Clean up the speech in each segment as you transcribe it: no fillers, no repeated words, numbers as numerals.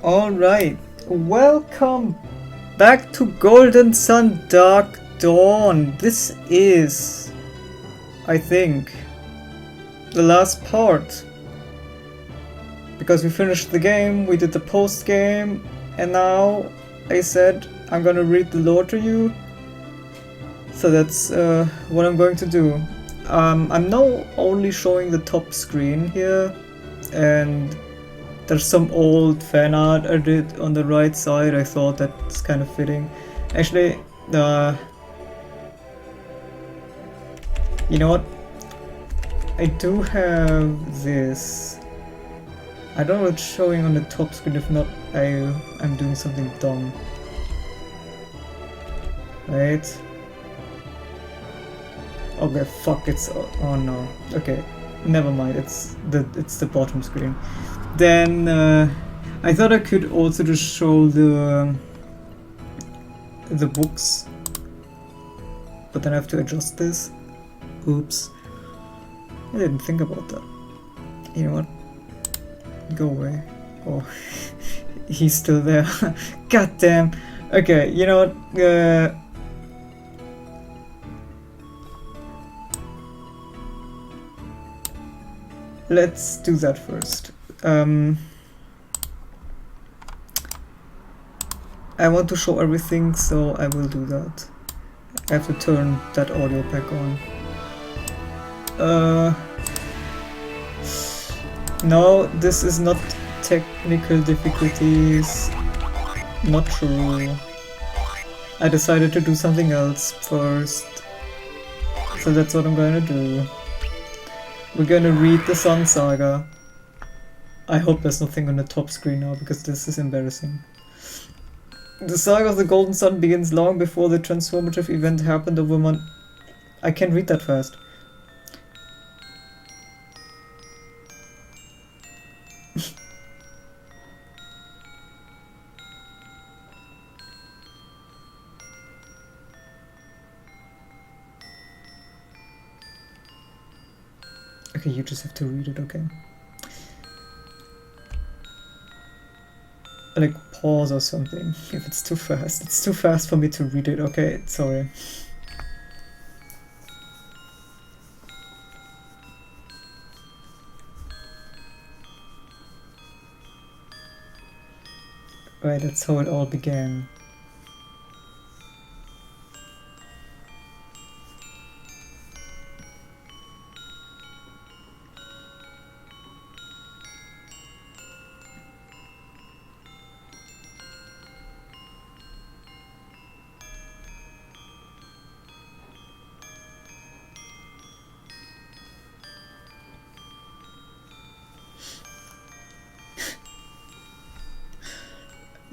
Alright, welcome back to Golden Sun Dark Dawn. This is, I think, the last part. Because we finished the game, we did the post game, and now I said I'm gonna read the lore to you. So that's what I'm going to do. I'm now only showing the top screen here, and there's some old fan art I did on the right side. I thought that's kind of fitting. Actually, you know what? I do have this. I don't know what's showing on the top screen. If not, I'm doing something dumb. Right? Okay, fuck. It's oh no. Okay, never mind. It's the bottom screen. Then I thought I could also just show the books, but then I have to adjust this. Oops, I didn't think about that. You know what? Go away. Oh, he's still there. God damn. Okay, you know what? Let's do that first. I want to show everything, so I will do that. I have to turn that audio back on. No, this is not technical difficulties. Not true. I decided to do something else first. So that's what I'm gonna do. We're gonna read the Sun Saga. I hope there's nothing on the top screen now, because this is embarrassing. The Saga of the Golden Sun begins long before the transformative event happened over I can't read that fast. Okay, you just have to read it, okay? Like, pause or something, if it's too fast. It's too fast for me to read it, okay? Sorry. Right, that's how it all began.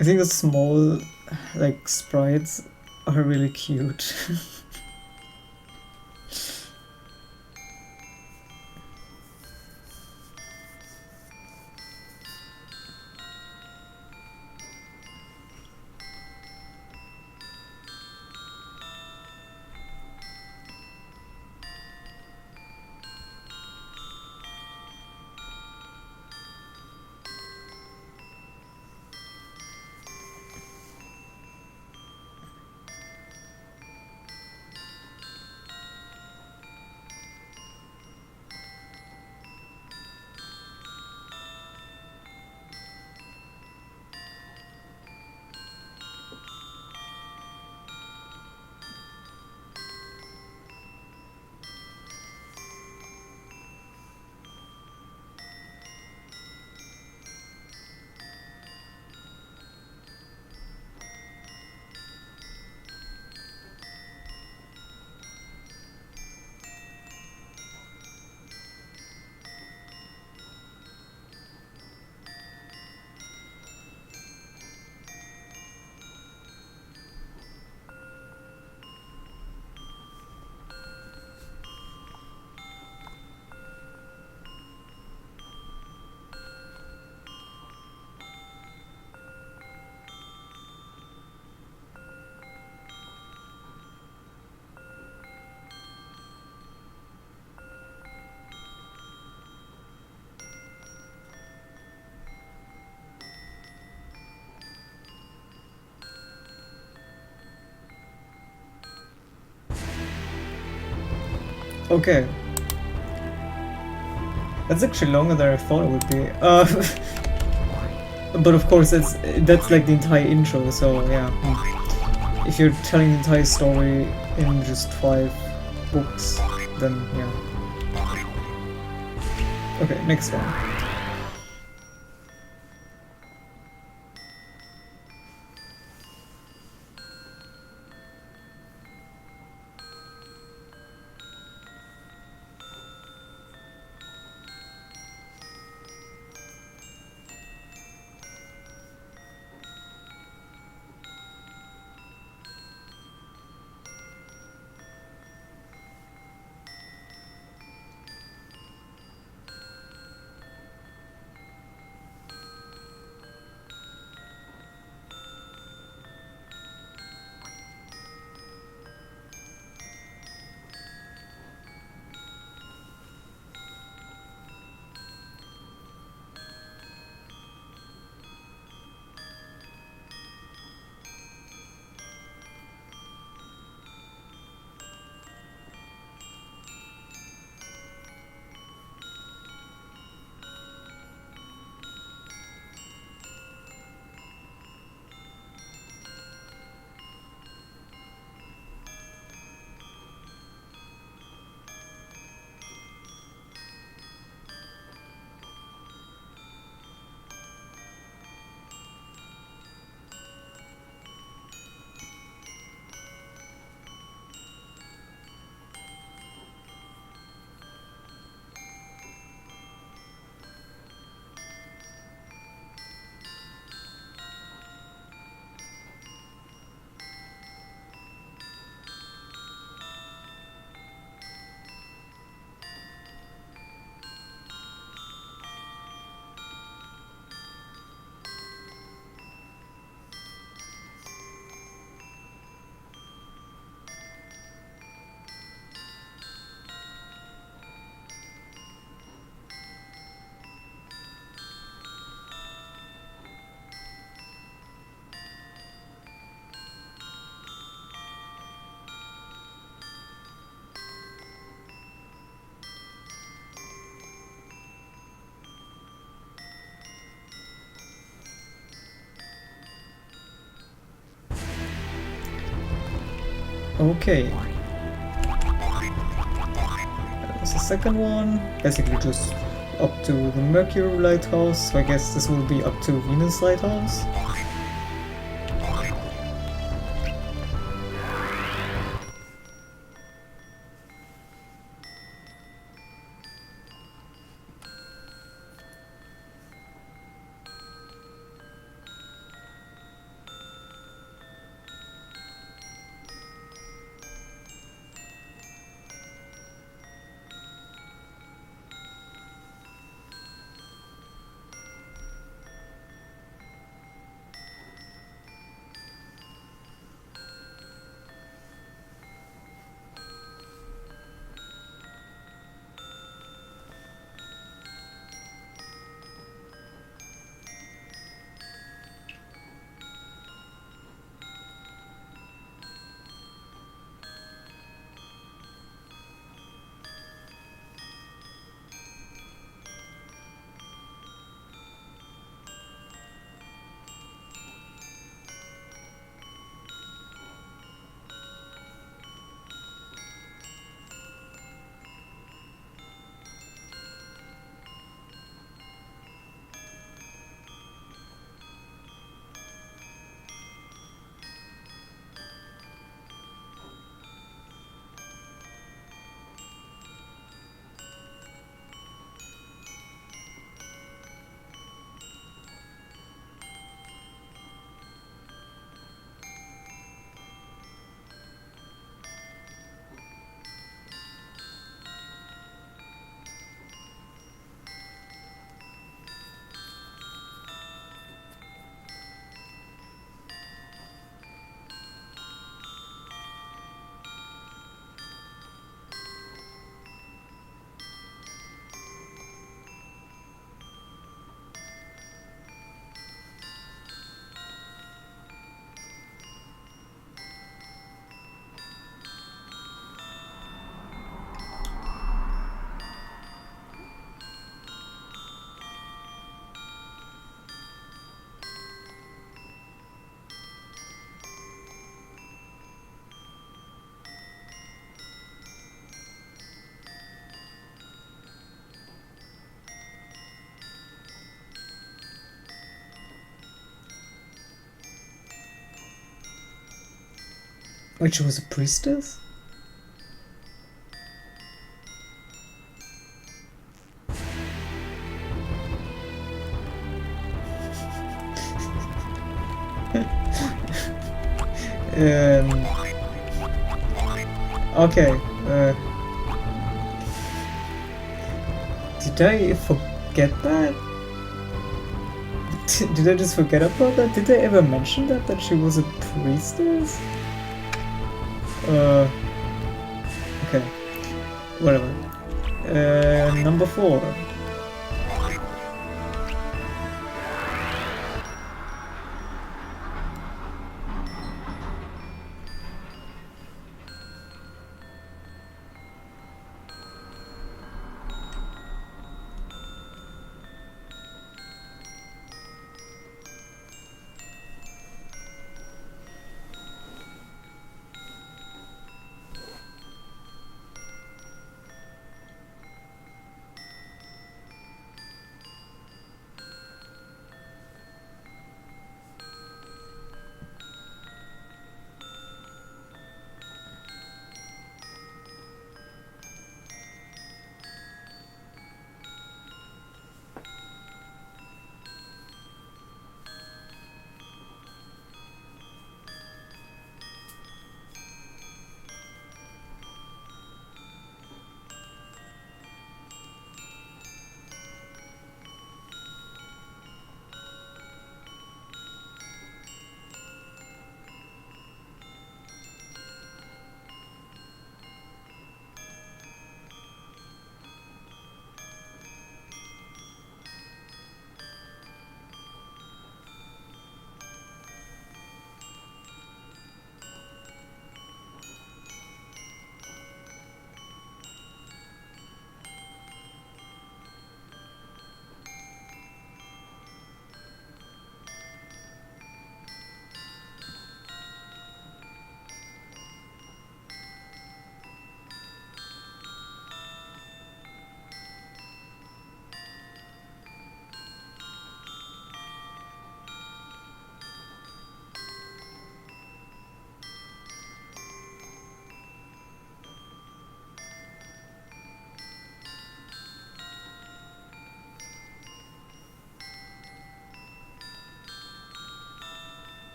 I think the small, like, sprites are really cute. Okay. That's actually longer than I thought it would be. But of course, that's like the entire intro, so yeah. If you're telling the entire story in just 5 books, then yeah. Okay, next one. Okay. That was the second one. Basically just up to the Mercury Lighthouse, so I guess this will be up to Venus Lighthouse. Wait, she was a priestess? Okay, did I forget that? Did I just forget about that? Did they ever mention that she was a priestess? Okay, whatever. Number 4.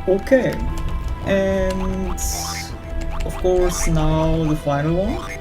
Okay, and of course now the final one.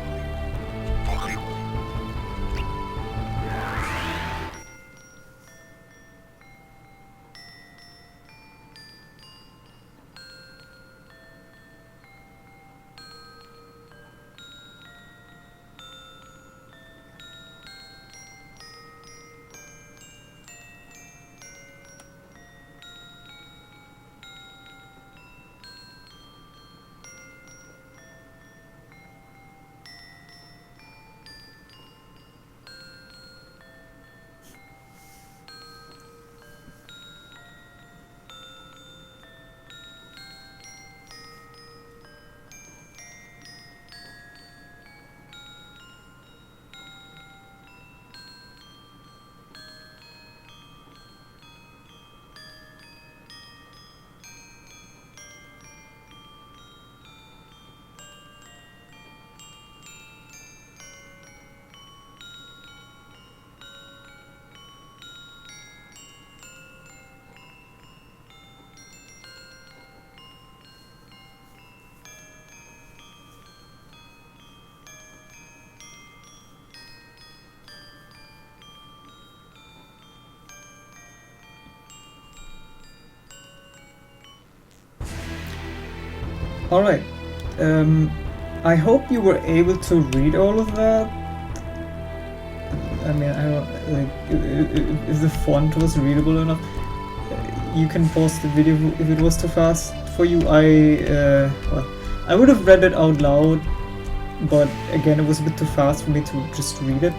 Alright. I hope you were able to read all of that. I mean, I don't like if the font was readable enough. You can pause the video if it was too fast for you. Well, I would have read it out loud, but again, it was a bit too fast for me to just read it,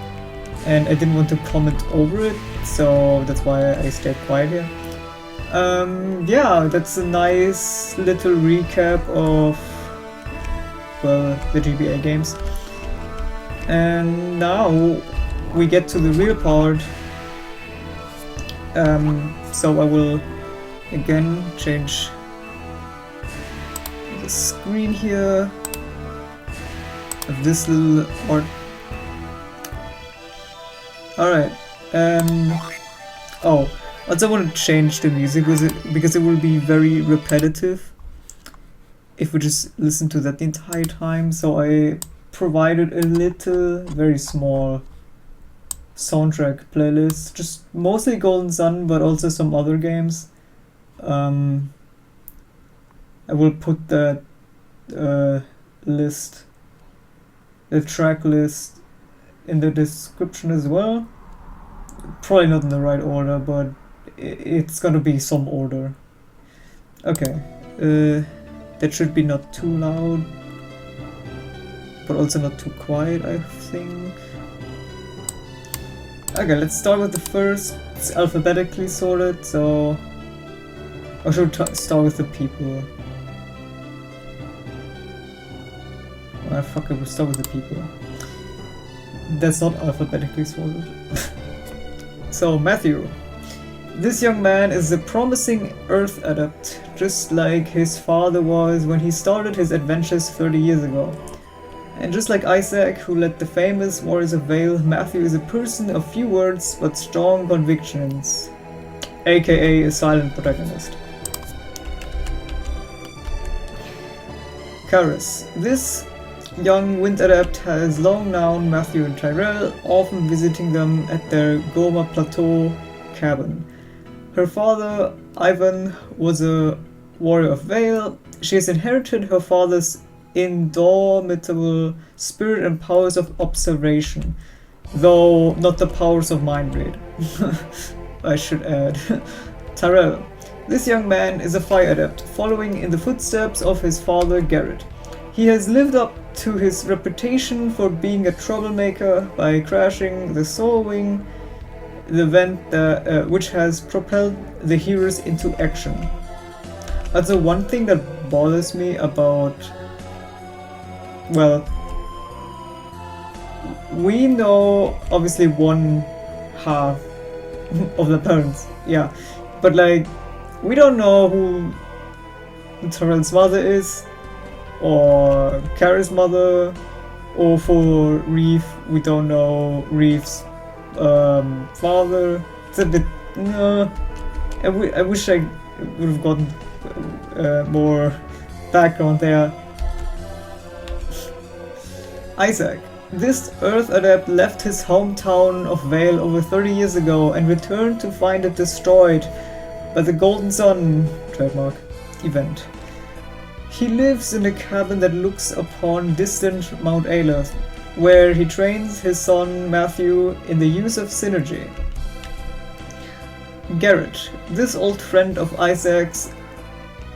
and I didn't want to comment over it, so that's why I stayed quiet here. Yeah, that's a nice little recap of, well, the GBA games. And now we get to the real part. So I will again change the screen here of this little art. Alright. Oh, also I want to change the music because it will be very repetitive if we just listen to that the entire time, so I provided a little, very small soundtrack playlist, just mostly Golden Sun, but also some other games. I will put that list, the track list, in the description as well. Probably not in the right order, but it's gonna be some order. Okay, that should be not too loud, but also not too quiet, I think. Okay, let's start with the first. It's alphabetically sorted, so I should start with the people. Oh, fuck it, we'll start with the people. That's not alphabetically sorted. So, Matthew. This young man is a promising Earth adept, just like his father was when he started his adventures 30 years ago. And just like Isaac, who led the famous Warriors of Vale, Matthew is a person of few words but strong convictions, aka a silent protagonist. Karis. This young wind adept has long known Matthew and Tyrell, often visiting them at their Goma Plateau cabin. Her father, Ivan, was a warrior of Vale. She has inherited her father's indomitable spirit and powers of observation, though not the powers of mind read. I should add. Tyrell. This young man is a fire adept, following in the footsteps of his father Garrett. He has lived up to his reputation for being a troublemaker by crashing the Soul Wing, the event which has propelled the heroes into action. Also, one thing that bothers me about, well, we know obviously one half of the parents, yeah, but like, we don't know who Tyrell's mother is, or Kara's mother, or for Reef, we don't know Reef's father. It's a bit, I wish I would have gotten more background there. Isaac. This Earth adept left his hometown of Vale over 30 years ago and returned to find it destroyed by the Golden Sun trademark event. He lives in a cabin that looks upon distant Mount Aleph, where he trains his son Matthew in the use of synergy. Garrett. This old friend of Isaac's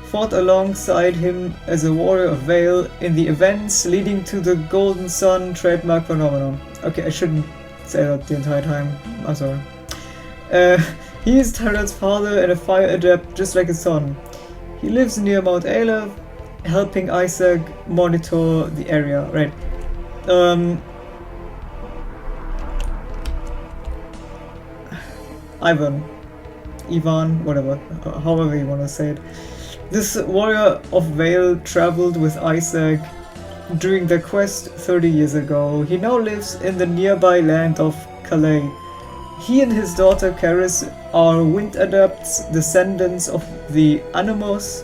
fought alongside him as a warrior of Vale in the events leading to the Golden Sun trademark phenomenon. Okay, I shouldn't say that the entire time. I'm sorry. He is Tyrell's father and a fire adept just like his son. He lives near Mount Aleph, helping Isaac monitor the area. Right. Ivan, whatever, however you want to say it. This warrior of Vale traveled with Isaac during their quest 30 years ago. He now lives in the nearby land of Calais. He and his daughter Karis are wind adepts, descendants of the Animus,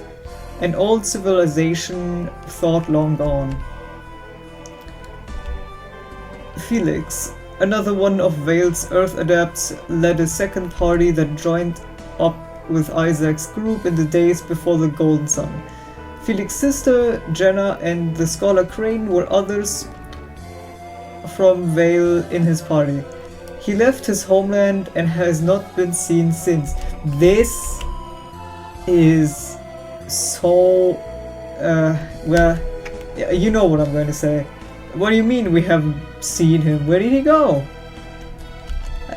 an old civilization thought long gone. Felix, another one of Vale's Earth adepts, led a second party that joined up with Isaac's group in the days before the Golden Sun. Felix's sister, Jenna, and the scholar Crane were others from Vale in his party. He left his homeland and has not been seen since. This is so... well, you know what I'm going to say. What do you mean we haven't seen him? Where did he go?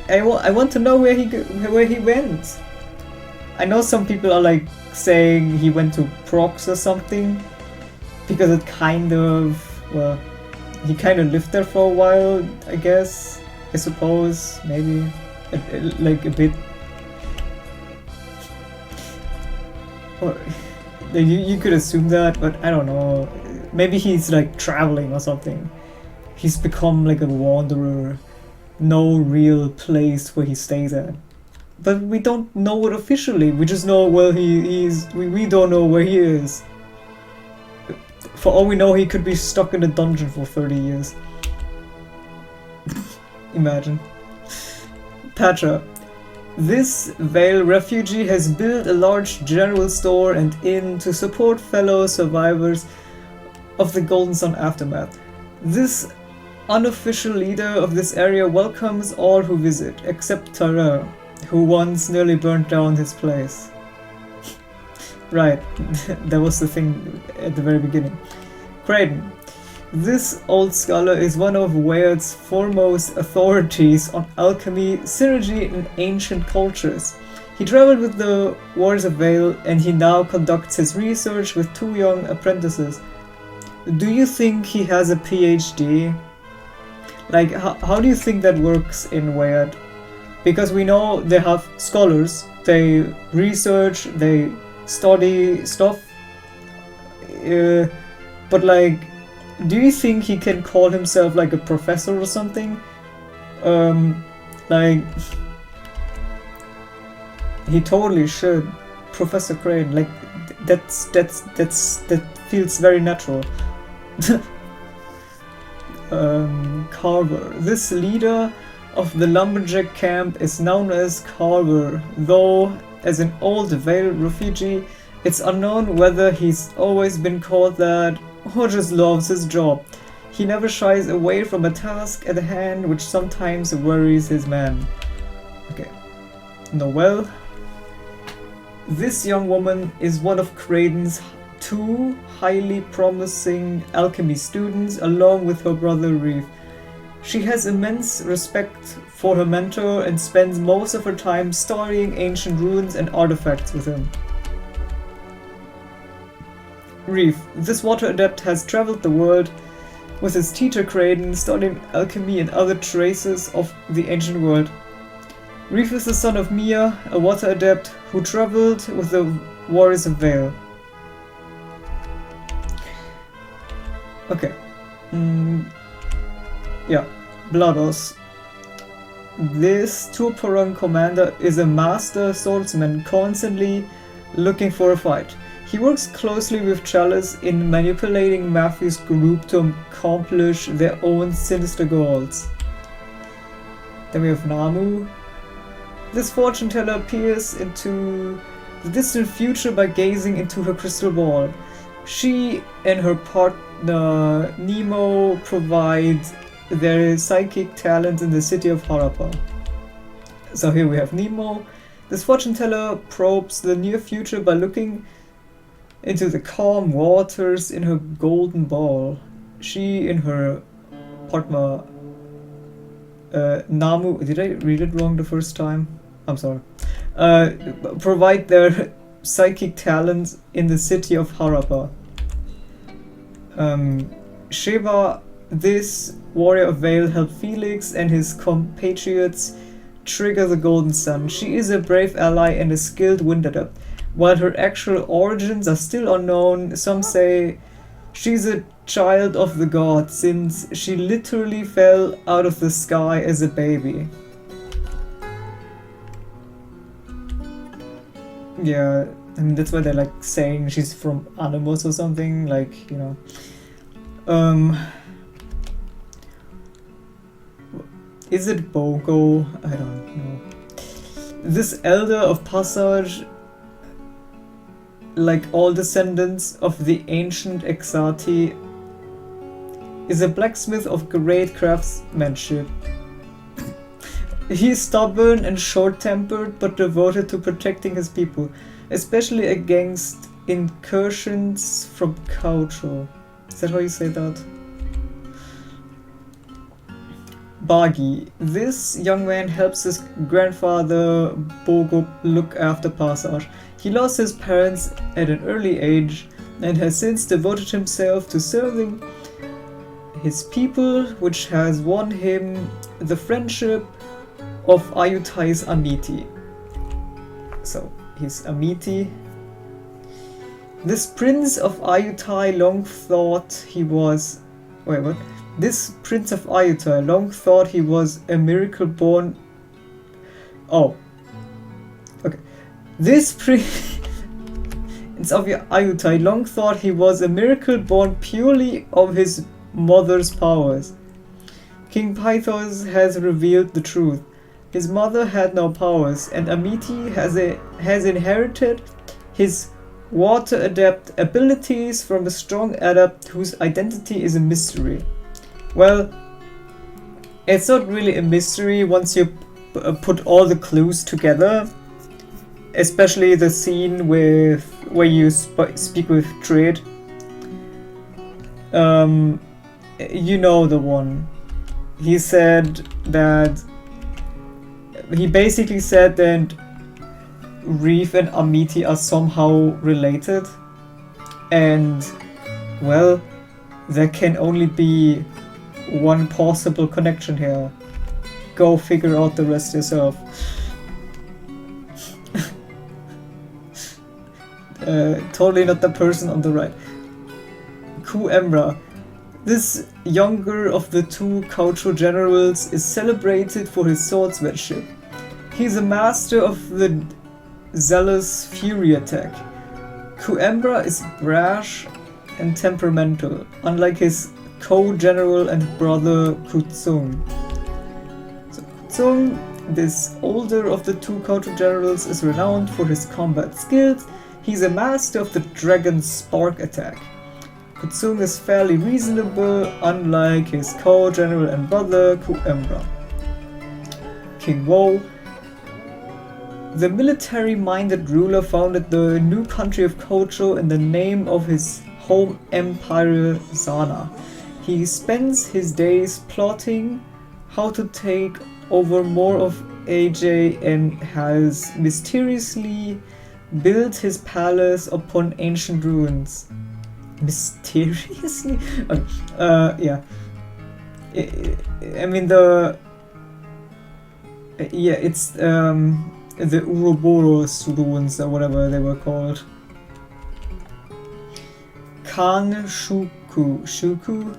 I want to know where he went. I know some people are like saying he went to Prox or something, because it kind of, well, he kind of lived there for a while, I guess. I suppose, maybe, like a bit. Or you could assume that, but I don't know. Maybe he's like traveling or something. He's become like a wanderer. No real place where he stays at. But we don't know it officially. We just know, well, we don't know where he is. For all we know, he could be stuck in a dungeon for 30 years. Imagine. Patra. This Vale refugee has built a large general store and inn to support fellow survivors of the Golden Sun aftermath. This unofficial leader of this area welcomes all who visit, except Tara, who once nearly burnt down his place. Right, that was the thing at the very beginning. Creighton. This old scholar is one of Waird's foremost authorities on alchemy, synergy, and ancient cultures. He traveled with the Wars of Vale, and he now conducts his research with 2 young apprentices. Do you think he has a PhD? Like, how do you think that works in Waird? Because we know they have scholars, they research, they study stuff, but like, do you think he can call himself like a professor or something? Like, he totally should. Professor Crane, like, that feels very natural. Carver. This leader of the lumberjack camp is known as Carver, though as an old Vale refugee, it's unknown whether he's always been called that or just loves his job. He never shies away from a task at hand which sometimes worries his men. Okay. Noelle. This young woman is one of Creighton's 2 highly promising alchemy students along with her brother Reef. She has immense respect for her mentor and spends most of her time studying ancient ruins and artifacts with him. Reef. This water adept has traveled the world with his teacher Creighton, studying alchemy and other traces of the ancient world. Reef is the son of Mia, a water adept who traveled with the Warriors of Vale. Okay. Yeah. Blados. This Turparang commander is a master swordsman constantly looking for a fight. He works closely with Chalice in manipulating Matthew's group to accomplish their own sinister goals. Then we have Namu. This fortune teller peers into the distant future by gazing into her crystal ball. She and her partner Nemo provide their psychic talent in the city of Harappa. So here we have Nemo. This fortune teller probes the near future by looking into the calm waters in her golden ball. She and her partner Namu, did I read it wrong the first time? I'm sorry. Provide their psychic talents in the city of Harappa. Sheba, this warrior of Vale, helped Felix and his compatriots trigger the Golden Sun. She is a brave ally and a skilled wind adept. While her actual origins are still unknown, some say she's a child of the gods since she literally fell out of the sky as a baby. Yeah, I mean that's why they're like saying she's from Animus or something, like, you know. Is it Bogo? I don't know. This Elder of Passage like all descendants of the ancient Exati, is a blacksmith of great craftsmanship. He is stubborn and short-tempered, but devoted to protecting his people, especially against incursions from culture. Is that how you say that? Bagi. This young man helps his grandfather Bogo look after Passage. He lost his parents at an early age and has since devoted himself to serving his people, which has won him the friendship of Ayutthay's Amiti. So, he's Amiti. This prince of Ayutthaya long thought he was... Wait, what? This prince of Ayutthaya long thought he was a miracle born... Oh. Okay. This prince of Ayutthaya long thought he was a miracle born purely of his mother's powers. King Pythos has revealed the truth. His mother had no powers, and Amiti has inherited his water adept abilities from a strong adept whose identity is a mystery. Well, it's not really a mystery once you put all the clues together, especially the scene where you speak with Trid. You know the one. He said that... He basically said that Reef and Amiti are somehow related, and, well, there can only be one possible connection here. Go figure out the rest yourself. Totally not the person on the right. Ku Emra. This younger of the two cultural generals is celebrated for his swordsmanship. He is a master of the zealous fury attack. Ku Emra is brash and temperamental, unlike his co-general and brother Kutsung. So Kutsung, this older of the two cultural generals, is renowned for his combat skills. He's a master of the dragon spark attack. Kutsung is fairly reasonable, unlike his co-general and brother Ku Emra. King Wo. The military-minded ruler founded the new country of Kocho in the name of his home empire Zana. He spends his days plotting how to take over more of AJ and has mysteriously built his palace upon ancient ruins. Mysteriously? Yeah. I mean it's the Uroboros ruins or whatever they were called. Kang Shuku.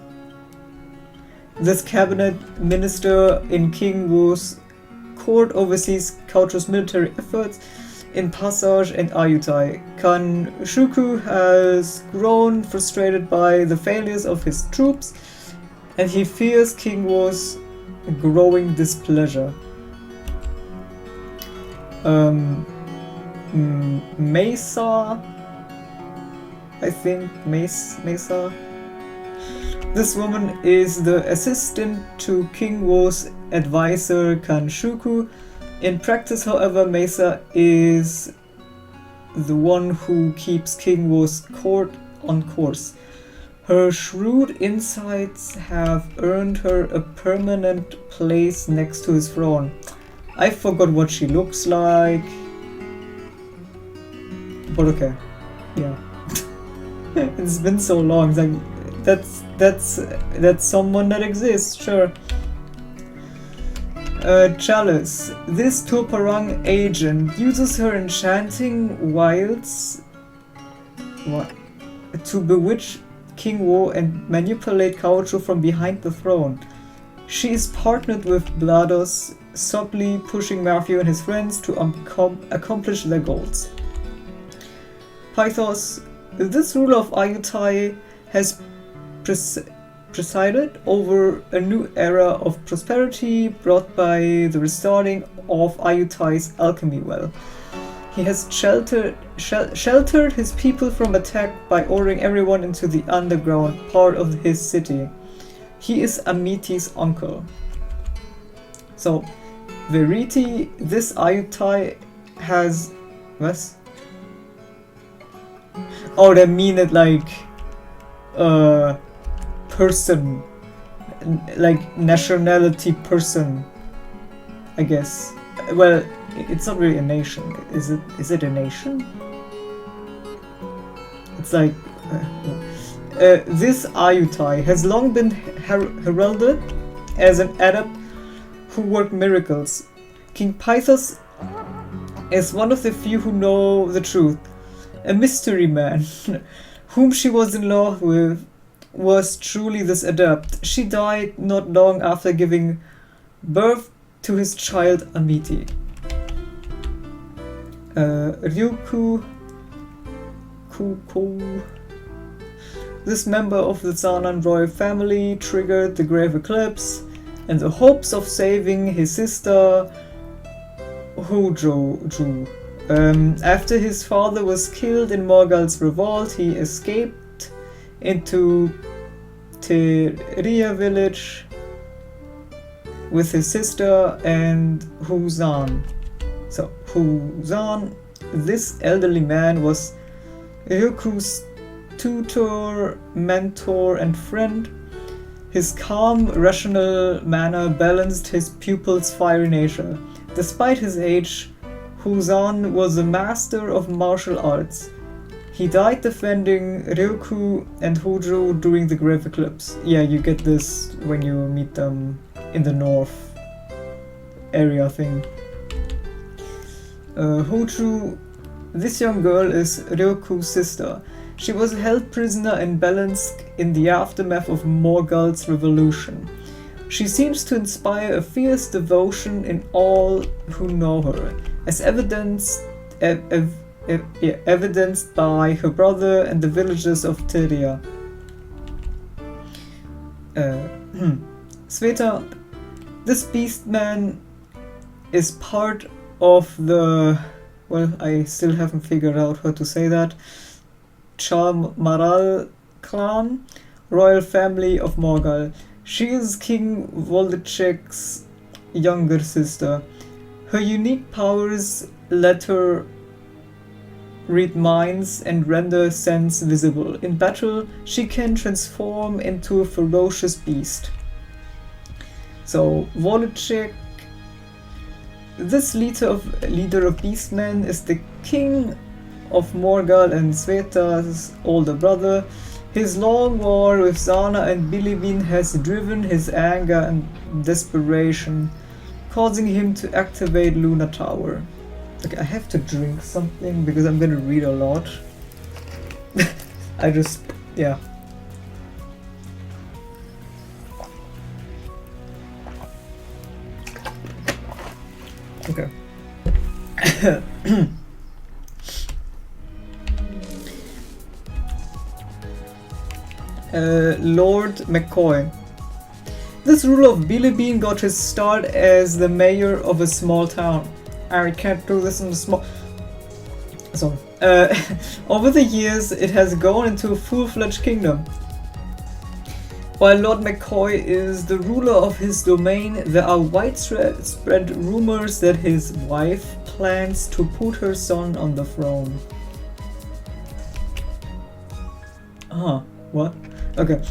This cabinet minister in King Wu's court oversees Kaucho's military efforts in Passage and Ayutthaya. Khan Shuku has grown frustrated by the failures of his troops, and he fears King Wu's growing displeasure. Mesa, I think Mesa. This woman is the assistant to King Wu's advisor Kanshuku. In practice, however, Mesa is the one who keeps King Wu's court on course. Her shrewd insights have earned her a permanent place next to his throne. I forgot what she looks like, but okay, yeah. It's been so long. Like, that's someone that exists, sure. Chalice. This Turparang agent uses her enchanting wilds to bewitch King Wu and manipulate Kaucho from behind the throne. She is partnered with Blados, subtly pushing Matthew and his friends to accomplish their goals. Pythos. This ruler of Ayutthaya has presided over a new era of prosperity brought by the restoring of Ayutthaya's alchemy well. He has sheltered his people from attack by ordering everyone into the underground part of his city. He is Amiti's uncle. So, Veriti, this Ayutai has... What? Oh, they mean it like... person. Like, nationality person. I guess. Well, it's not really a nation. Is it a nation? It's like... this Ayutai has long been heralded as an adept who worked miracles. King Pythos is one of the few who know the truth. A mystery man, whom she was in love with, was truly this adept. She died not long after giving birth to his child Amiti. Ryuku Kuko. This member of the Zanan royal family triggered the grave eclipse in the hopes of saving his sister Hojo. After his father was killed in Morgal's revolt, he escaped into Teria village with his sister and Huzan. So, Huzan, this elderly man, was Ryuku's tutor, mentor, and friend. His calm, rational manner balanced his pupil's fiery nature. Despite his age, Huzan was a master of martial arts. He died defending Ryuku and Hojo during the grave eclipse. Yeah, you get this when you meet them in the north area thing. Hojo, this young girl is Ryuku's sister. She was held prisoner in Belensk in the aftermath of Morgal's revolution. She seems to inspire a fierce devotion in all who know her, as evidenced by her brother and the villagers of Tyria. Sveta, this beastman is part of the... well, I still haven't figured out how to say that. Charmaral clan, royal family of Morgal. She is King Wojciech's younger sister. Her unique powers let her read minds and render sense visible. In battle, she can transform into a ferocious beast. So, Wojciech, this leader of beastmen, is the king of Morgal and Sveta's older brother. His long war with Zana and Bilibin has driven his anger and desperation, causing him to activate Luna Tower. Okay, I have to drink something because I'm gonna read a lot. Yeah. Okay. Lord McCoy. This ruler of Bilibin got his start as the mayor of a small town. I can't do this in a small... Sorry. Over the years, it has grown into a full-fledged kingdom. While Lord McCoy is the ruler of his domain, there are widespread rumors that his wife plans to put her son on the throne. What? Okay.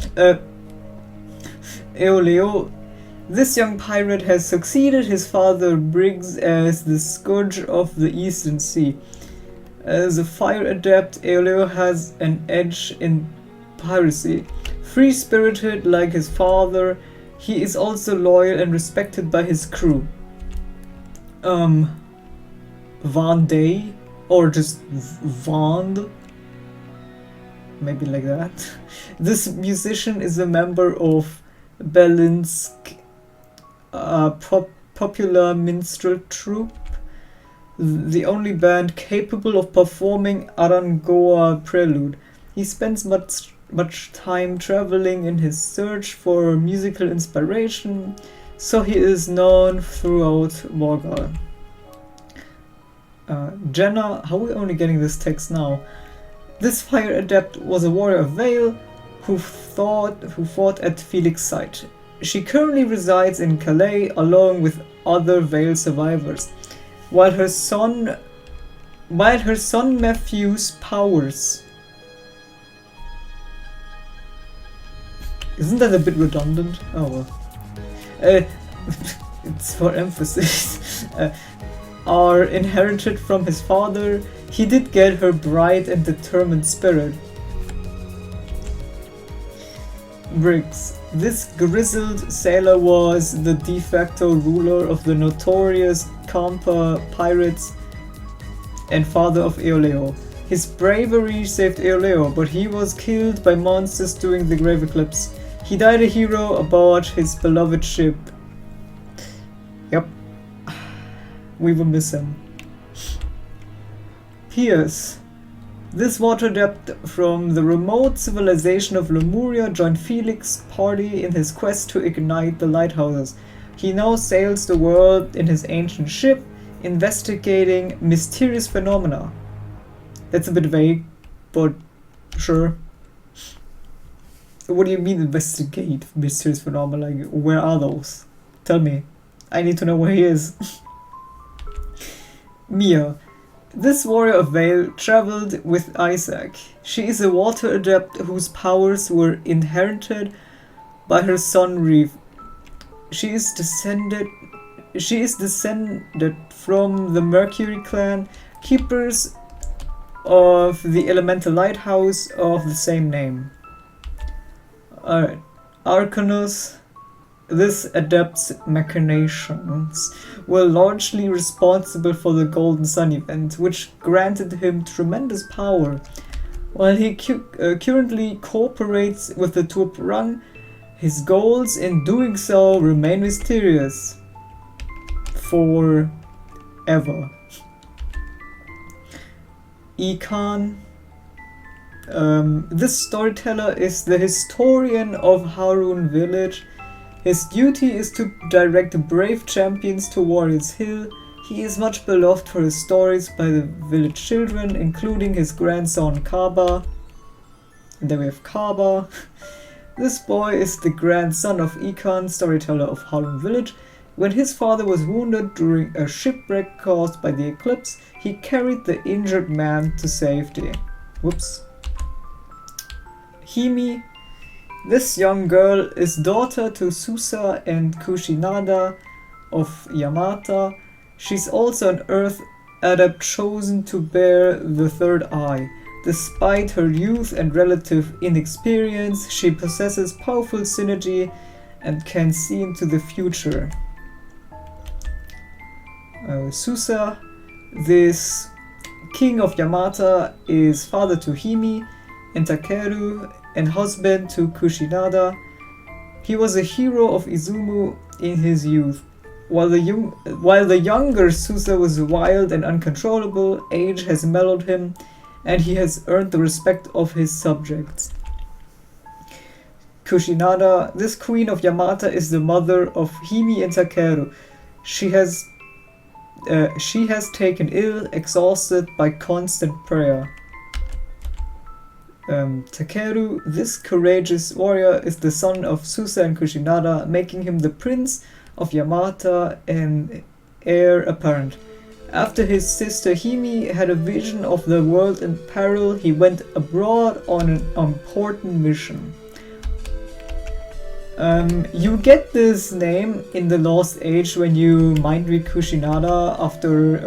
Eoleo. This young pirate has succeeded his father Briggs as the scourge of the Eastern Sea. As a fire adept, Eoleo has an edge in piracy. Free-spirited like his father, he is also loyal and respected by his crew. Vandey, or just Vand, maybe like that. This musician is a member of Belensk popular minstrel troupe, the only band capable of performing Arangoa Prelude. He spends much time traveling in his search for musical inspiration, so he is known throughout Morgal. Jenna, how are we only getting this text now? This fire adept was a warrior of Vale who fought at Felix's side. She currently resides in Calais along with other Vale survivors, while her son Matthew's powers. Isn't that a bit redundant? Oh well. It's for emphasis. Are inherited from his father. He did get her bright and determined spirit. Briggs. This grizzled sailor was the de facto ruler of the notorious Kampa pirates and father of Eoleo. His bravery saved Eoleo, but he was killed by monsters during the Grave Eclipse. He died a hero aboard his beloved ship. Yep. We will miss him. Pierce. This water adept from the remote civilization of Lemuria joined Felix's party in his quest to ignite the lighthouses. He now sails the world in his ancient ship, investigating mysterious phenomena. That's a bit vague, but sure. What do you mean investigate mysterious phenomena? Like, where are those? Tell me. I need to know where he is. Mia. This warrior of Vale traveled with Isaac. She is a water adept whose powers were inherited by her son Reeve. She is descended from the Mercury clan, keepers of the elemental lighthouse of the same name. Alright, Arcanus. This adept's machinations were largely responsible for the Golden Sun event, which granted him tremendous power. While he currently cooperates with the Turprang, his goals in doing so remain mysterious. Forever. Ekan. This storyteller is the historian of Harun village. His duty is to direct brave champions to Warriors Hill. He is much beloved for his stories by the village children, including his grandson Kaba. And then we have Kaba. This boy is the grandson of Ekan, storyteller of Harun village. When his father was wounded during a shipwreck caused by the eclipse, he carried the injured man to safety. Whoops. Himi. This young girl is daughter to Susa and Kushinada of Yamata. She's also an earth adept chosen to bear the third eye. Despite her youth and relative inexperience, she possesses powerful synergy and can see into the future. Susa. This king of Yamata is father to Himi and Takeru and husband to Kushinada. He was a hero of Izumo in his youth. While the younger Susa was wild and uncontrollable, age has mellowed him, and he has earned the respect of his subjects. Kushinada. This queen of Yamata is the mother of Himi and Takeru. She has taken ill, exhausted by constant prayer. Takeru. This courageous warrior is the son of Susa and Kushinada, making him the prince of Yamata and heir apparent. After his sister Himi had a vision of the world in peril, he went abroad on an important mission. You get this name in the Lost Age when you mind read Kushinada after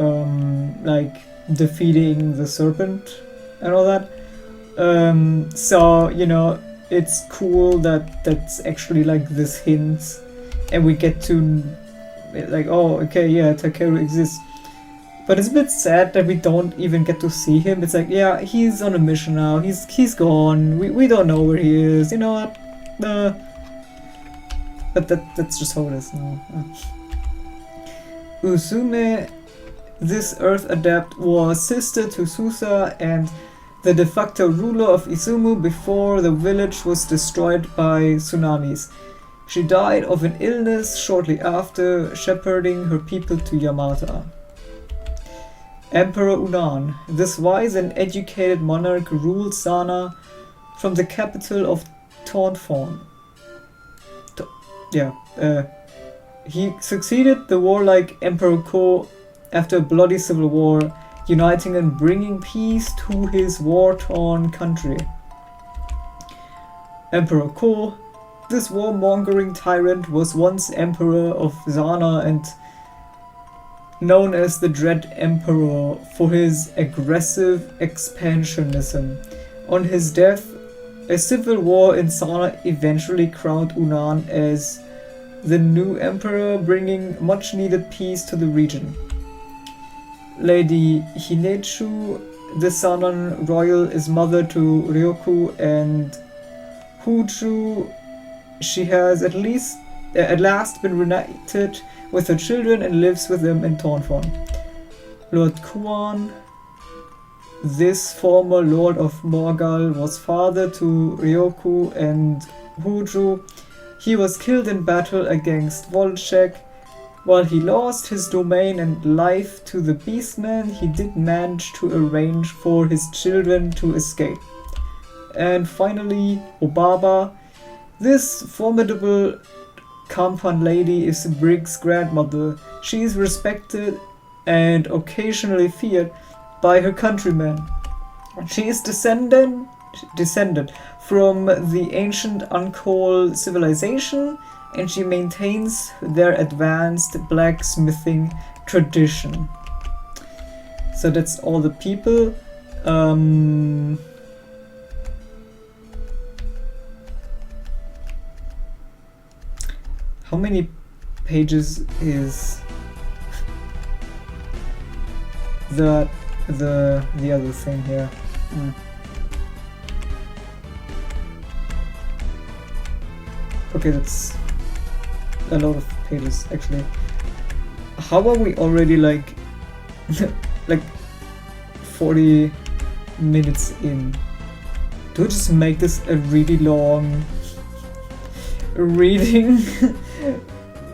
like defeating the serpent and all that. So you know, it's cool that that's actually like this hint, and we get to like, oh okay, yeah, Takeru exists. But it's a bit sad that we don't even get to see him. It's like, yeah, he's on a mission now. He's gone. We don't know where he is. You know what? But that's just how it is now. Usume. This earth adept was sister to Susa and the de facto ruler of Izumo before the village was destroyed by tsunamis. She died of an illness shortly after, shepherding her people to Yamata. Emperor Unan. This wise and educated monarch ruled Sana from the capital of Tonfon. He succeeded the warlike Emperor Ko after a bloody civil war, uniting and bringing peace to his war-torn country. Emperor Ko, this warmongering tyrant, was once Emperor of Zana and known as the Dread Emperor for his aggressive expansionism. On his death, a civil war in Sana eventually crowned Unan as the new emperor, bringing much needed peace to the region. Lady Hinechu, the Sanan royal, is mother to Ryoku and Huju. She has at last been reunited with her children and lives with them in Tonfon. Lord Kuan, this former Lord of Morgal, was father to Ryoku and Huju. He was killed in battle against Volchek. While he lost his domain and life to the Beastman, he did manage to arrange for his children to escape. And finally, Obaba. This formidable Kampan lady is Brig's grandmother. She is respected and occasionally feared by her countrymen. She is descended from the ancient Uncol civilization, and she maintains their advanced blacksmithing tradition. So that's all the people. How many pages is the other thing here? Okay, that's a lot of pages actually. How are we already like 40 minutes in? Do I just make this a really long reading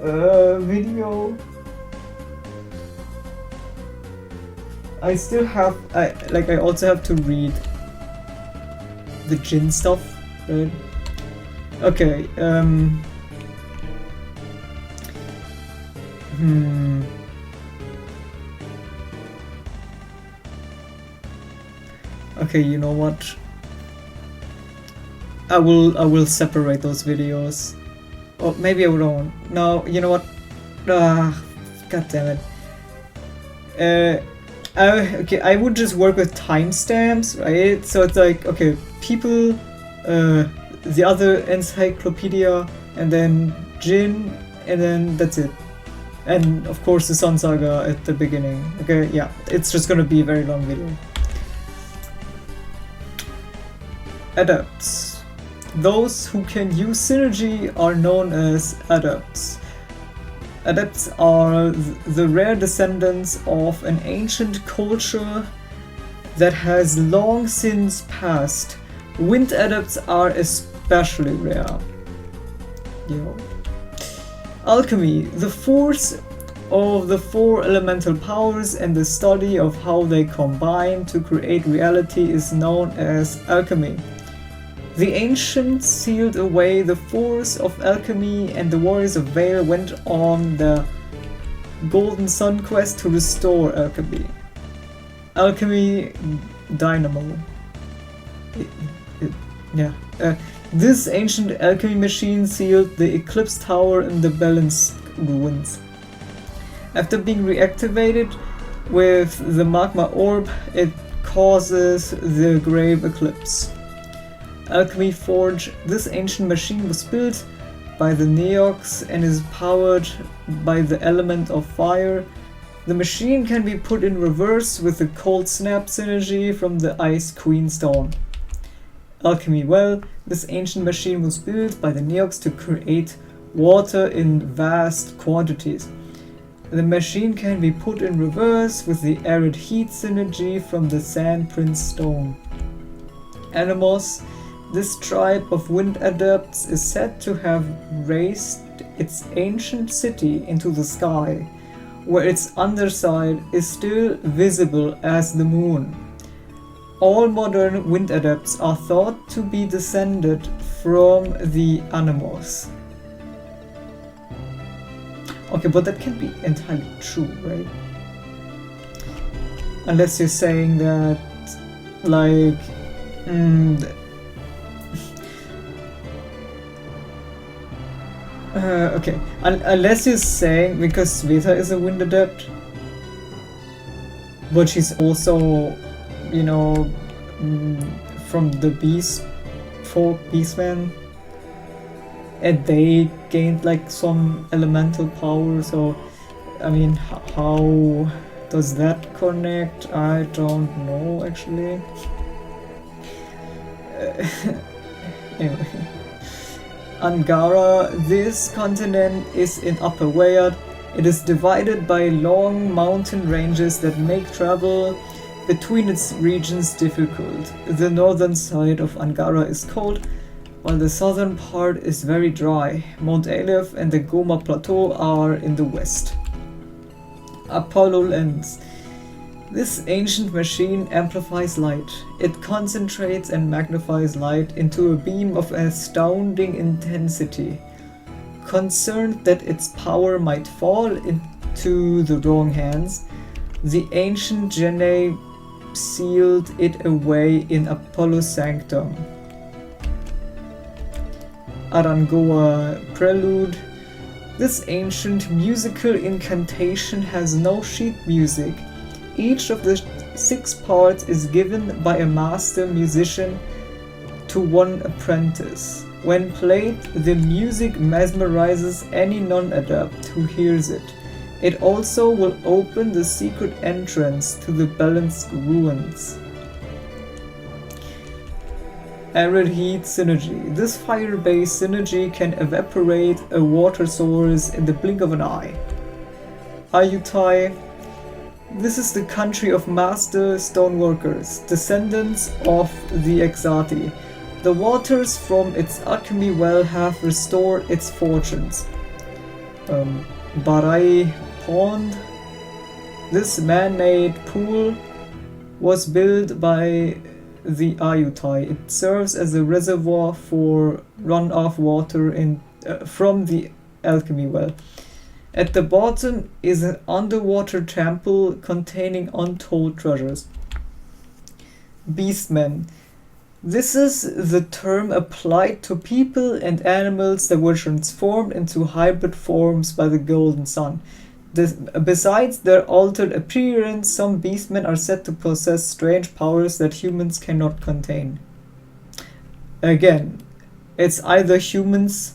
video? I still have I also have to read the Djinn stuff, right? Okay, Okay, you know what? I will separate those videos. Or maybe I won't. No, you know what? God damn it. Okay, I would just work with timestamps, right? So it's like, okay, people, the other encyclopedia, and then Djinn, and then that's it. And of course the Sun Saga at the beginning. Okay, yeah, it's just gonna be a very long video. Adepts. Those who can use synergy are known as adepts. Adepts are the rare descendants of an ancient culture that has long since passed. Wind adepts are especially rare. Alchemy, the force of the four elemental powers and the study of how they combine to create reality is known as alchemy. The ancients sealed away the force of alchemy, and the warriors of Vale went on the Golden Sun quest to restore alchemy. Alchemy Dynamo. This ancient alchemy machine sealed the Eclipse Tower in the Balance ruins. After being reactivated with the magma orb, it causes the Grave Eclipse. Alchemy Forge. This ancient machine was built by the Neox and is powered by the element of fire. The machine can be put in reverse with the Cold Snap synergy from the Ice Queen Stone. Alchemy Well. This ancient machine was built by the Neox to create water in vast quantities. The machine can be put in reverse with the Arid Heat synergy from the Sand Prince Stone. Animos. This tribe of wind adepts is said to have raised its ancient city into the sky. where its underside is still visible as the moon. All modern wind adepts are thought to be descended from the Animals. Okay, but that can't be entirely true, right? Unless you're saying that, like, okay. Unless you're saying because Sveta is a wind adept, but she's also, you know, from the Beastmen, and they gained like some elemental power. So, I mean, how does that connect? I don't know actually. Anyway. Angara, this continent is in Upper Wayard. It is divided by long mountain ranges that make travel between its regions difficult. The northern side of Angara is cold, while the southern part is very dry. Mount Aleph and the Goma Plateau are in the west. Apollo Lens. This ancient machine amplifies light. It concentrates and magnifies light into a beam of astounding intensity. Concerned that its power might fall into the wrong hands, the ancient Djinn sealed it away in Apollo's sanctum. Arangoa Prelude. This ancient musical incantation has no sheet music. Each of the 6 parts is given by a master musician to one apprentice. When played, the music mesmerizes any non-adept who hears it. It also will open the secret entrance to the balanced ruins. Arid Heat Synergy. This fire-based synergy can evaporate a water source in the blink of an eye. Ayutthaya. This is the country of master stoneworkers, descendants of the Exati. The waters from its alchemy well have restored its fortunes. Barai Pond. This man-made pool was built by the Ayutthaya. It serves as a reservoir for runoff water from the alchemy well. At the bottom is an underwater temple containing untold treasures. Beastmen. This is the term applied to people and animals that were transformed into hybrid forms by the Golden Sun. Besides their altered appearance, some beastmen are said to possess strange powers that humans cannot contain. Again, it's either humans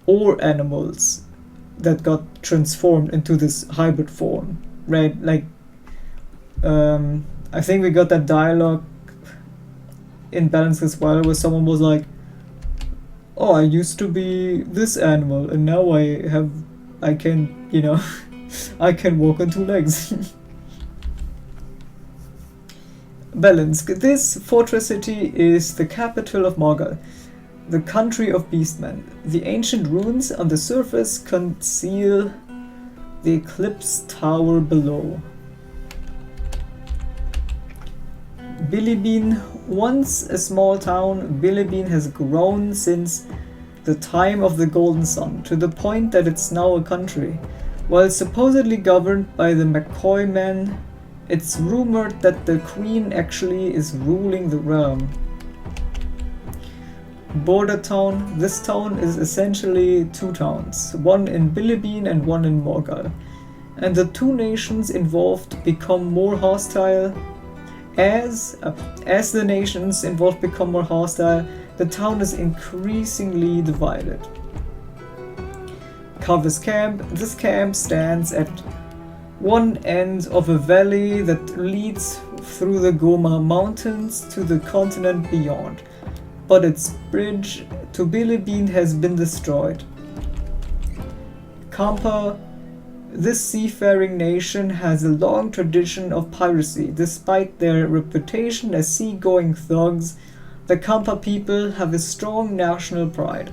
or animals that got transformed into this hybrid form, right? Like, I think we got that dialogue in Balance as well, where someone was like, "Oh, I used to be this animal, and now I can, you know, I can walk on 2 legs." Balance. This fortress city is the capital of Morgal, the country of beastmen. The ancient ruins on the surface conceal the Eclipse Tower below. Bilibin. Once a small town, Bilibin has grown since the time of the Golden Sun, to the point that it's now a country. While supposedly governed by the McCoy men, it's rumored that the Queen actually is ruling the realm. Border town. This town is essentially 2 towns, one in Bilibin and one in Morgal. And the 2 nations involved become more hostile. As the nations involved become more hostile, the town is increasingly divided. Carver's Camp. This camp stands at one end of a valley that leads through the Goma Mountains to the continent beyond, but its bridge to Bilibin has been destroyed. Kampa. This seafaring nation has a long tradition of piracy. Despite their reputation as seagoing thugs, the Kampa people have a strong national pride.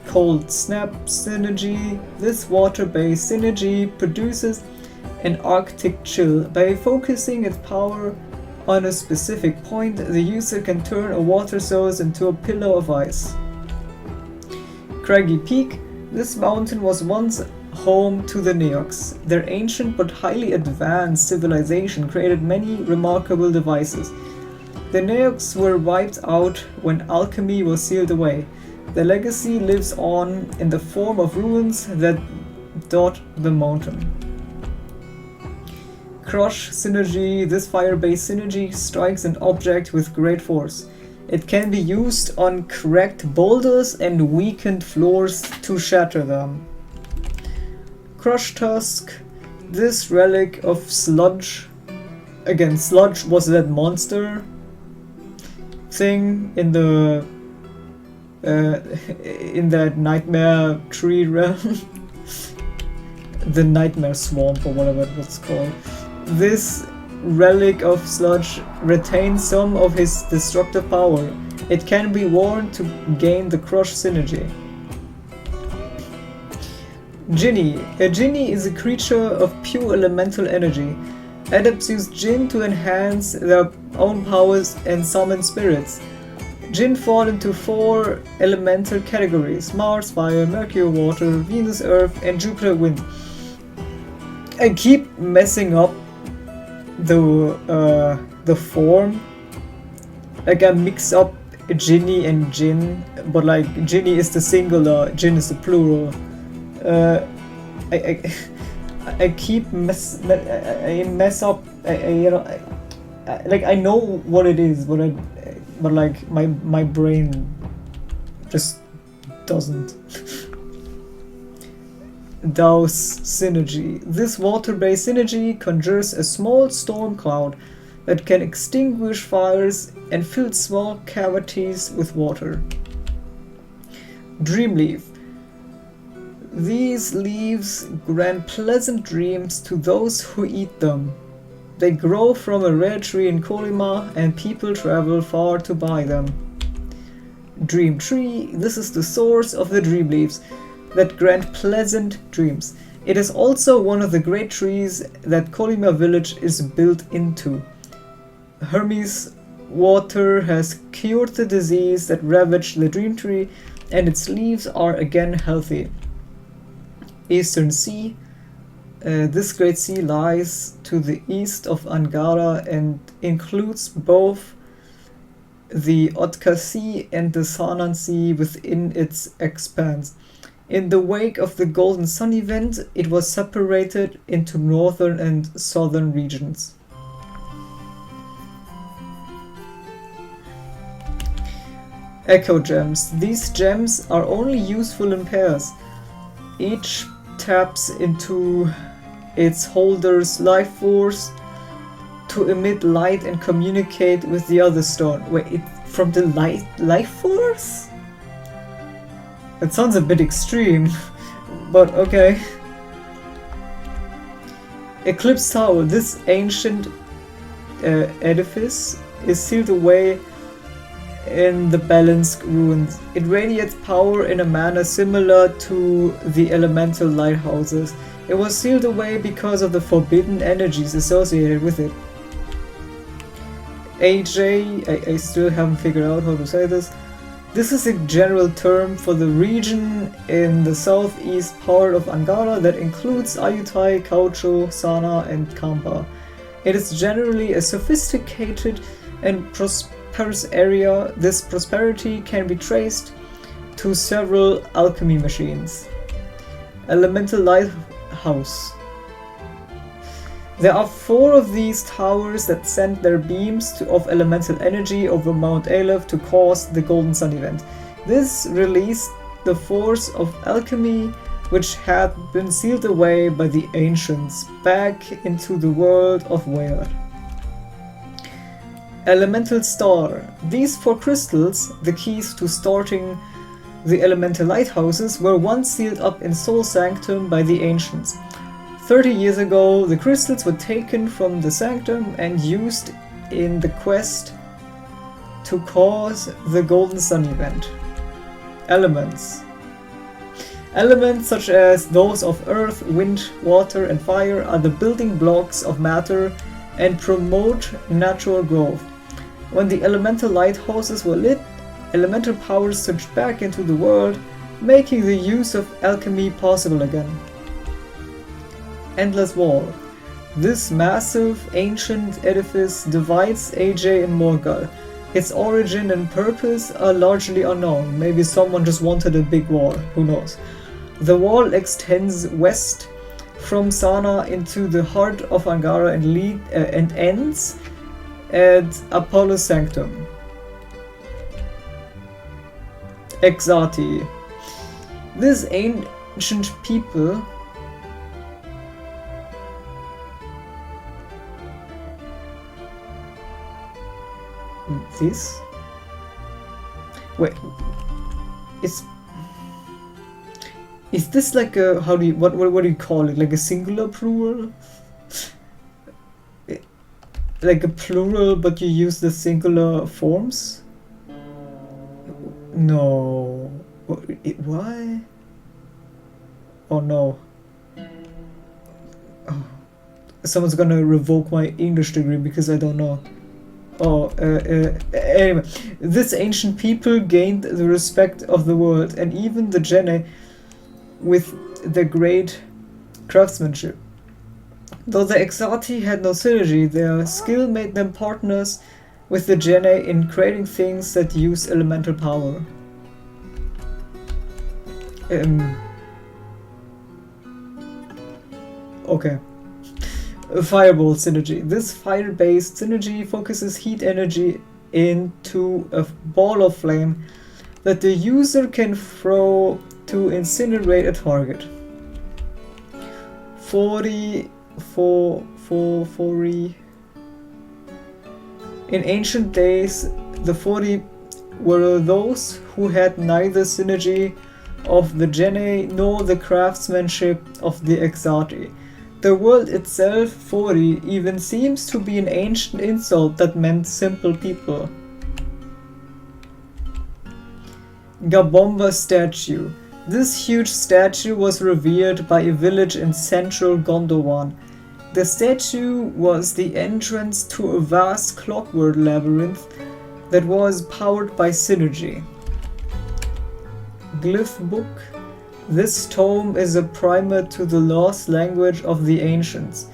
Cold Snap synergy. This water-based synergy produces an Arctic chill. By focusing its power on a specific point, the user can turn a water source into a pillar of ice. Craggy Peak. This mountain was once home to the Neox. Their ancient but highly advanced civilization created many remarkable devices. The Neox were wiped out when alchemy was sealed away. Their legacy lives on in the form of ruins that dot the mountain. Crush synergy. This fire-based synergy strikes an object with great force. It can be used on cracked boulders and weakened floors to shatter them. Crush Tusk. This relic of sludge. Again, sludge was that monster thing in the in that nightmare tree realm. The nightmare swamp or whatever it was called. This relic of sludge retains some of his destructive power. It can be worn to gain the crush synergy. Djinn. A Djinn is a creature of pure elemental energy. Adepts use Djinn to enhance their own powers and summon spirits. Djinn fall into 4 elemental categories: Mars, Fire, Mercury, Water, Venus, Earth, and Jupiter, Wind. I keep messing up the form. Like I mix up Djinn and Djinn, but like Djinn is the singular, Djinn is the plural. I keep mess up. Like I know what it is, but like my brain just doesn't. Douse synergy. This water-based synergy conjures a small storm cloud that can extinguish fires and fill small cavities with water. Dreamleaf. These leaves grant pleasant dreams to those who eat them. They grow from a rare tree in Kolima and people travel far to buy them. Dream Tree. This is the source of the dream leaves that grant pleasant dreams. It is also one of the great trees that Kolima village is built into. Hermes water has cured the disease that ravaged the dream tree, and its leaves are again healthy. Eastern Sea. This great sea lies to the east of Angara and includes both the Otka Sea and the Sanan Sea within its expanse. In the wake of the Golden Sun event, it was separated into northern and southern regions. Echo Gems. These gems are only useful in pairs. Each taps into its holder's life force to emit light and communicate with the other stone. Wait, from the life force? That sounds a bit extreme, but okay. Eclipse Tower. This ancient edifice is sealed away in the Balanced ruins. It radiates power in a manner similar to the elemental lighthouses. It was sealed away because of the forbidden energies associated with it. AJ, I still haven't figured out how to say this. This is a general term for the region in the southeast part of Angara that includes Ayutthaya, Gaucho, Sana, and Kampa. It is generally a sophisticated and prosperous area. This prosperity can be traced to several alchemy machines. Elemental Lighthouse. There are 4 of these towers that send their beams of elemental energy over Mount Aleph to cause the Golden Sun event. This released the force of alchemy, which had been sealed away by the ancients, back into the world of Weird. Elemental Star. These 4 crystals, the keys to starting the elemental lighthouses, were once sealed up in Soul Sanctum by the ancients. 30 years ago, the crystals were taken from the sanctum and used in the quest to cause the Golden Sun event. Elements. Elements such as those of earth, wind, water, and fire are the building blocks of matter and promote natural growth. When the elemental lighthouses were lit, elemental powers surged back into the world, making the use of alchemy possible again. Endless Wall. This massive, ancient edifice divides AJ and Morgal. Its origin and purpose are largely unknown. Maybe someone just wanted a big wall, who knows. The wall extends west from Sana into the heart of Angara and ends at Apollo's Sanctum. Exati. This ancient people this? Wait, is this like a, how do you, what do you call it? Like a singular plural? Like a plural, but you use the singular forms? No. Why? Oh no. Oh. Someone's gonna revoke my English degree because I don't know. Oh, anyway, this ancient people gained the respect of the world and even the Djinn with their great craftsmanship. Though the Exati had no synergy, their skill made them partners with the Djinn in creating things that use elemental power. Okay. Fireball synergy. This fire-based synergy focuses heat energy into a ball of flame that the user can throw to incinerate a target. 40. In ancient days, the 40 were those who had neither synergy of the Djinn nor the craftsmanship of the Exati. The word itself, 40, even seems to be an ancient insult that meant simple people. Gabomba statue. This huge statue was revered by a village in central Gondowan. The statue was the entrance to a vast clockwork labyrinth that was powered by synergy. Glyph book. This tome is a primer to the lost language of the ancients.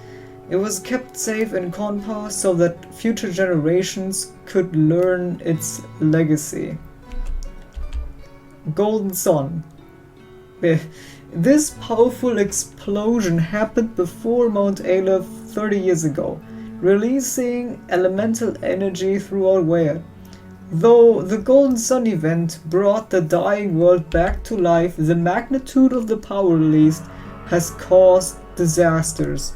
It was kept safe in Konpa so that future generations could learn its legacy. Golden Sun. This powerful explosion happened before Mount Aleph 30 years ago, releasing elemental energy throughout Wea. Though the Golden Sun event brought the dying world back to life, the magnitude of the power released has caused disasters.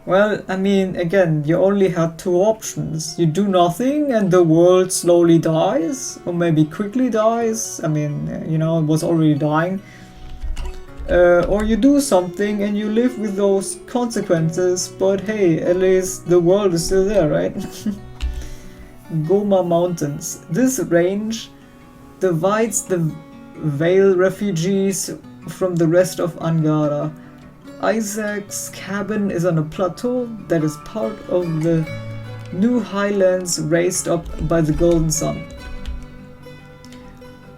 Well, I mean, again, you only had two options. You do nothing and the world slowly dies, or maybe quickly dies. I mean, you know, it was already dying. Or you do something and you live with those consequences, but hey, at least the world is still there, right? Goma Mountains. This range divides the Vale refugees from the rest of Angara. Isaac's cabin is on a plateau that is part of the new highlands raised up by the Golden Sun.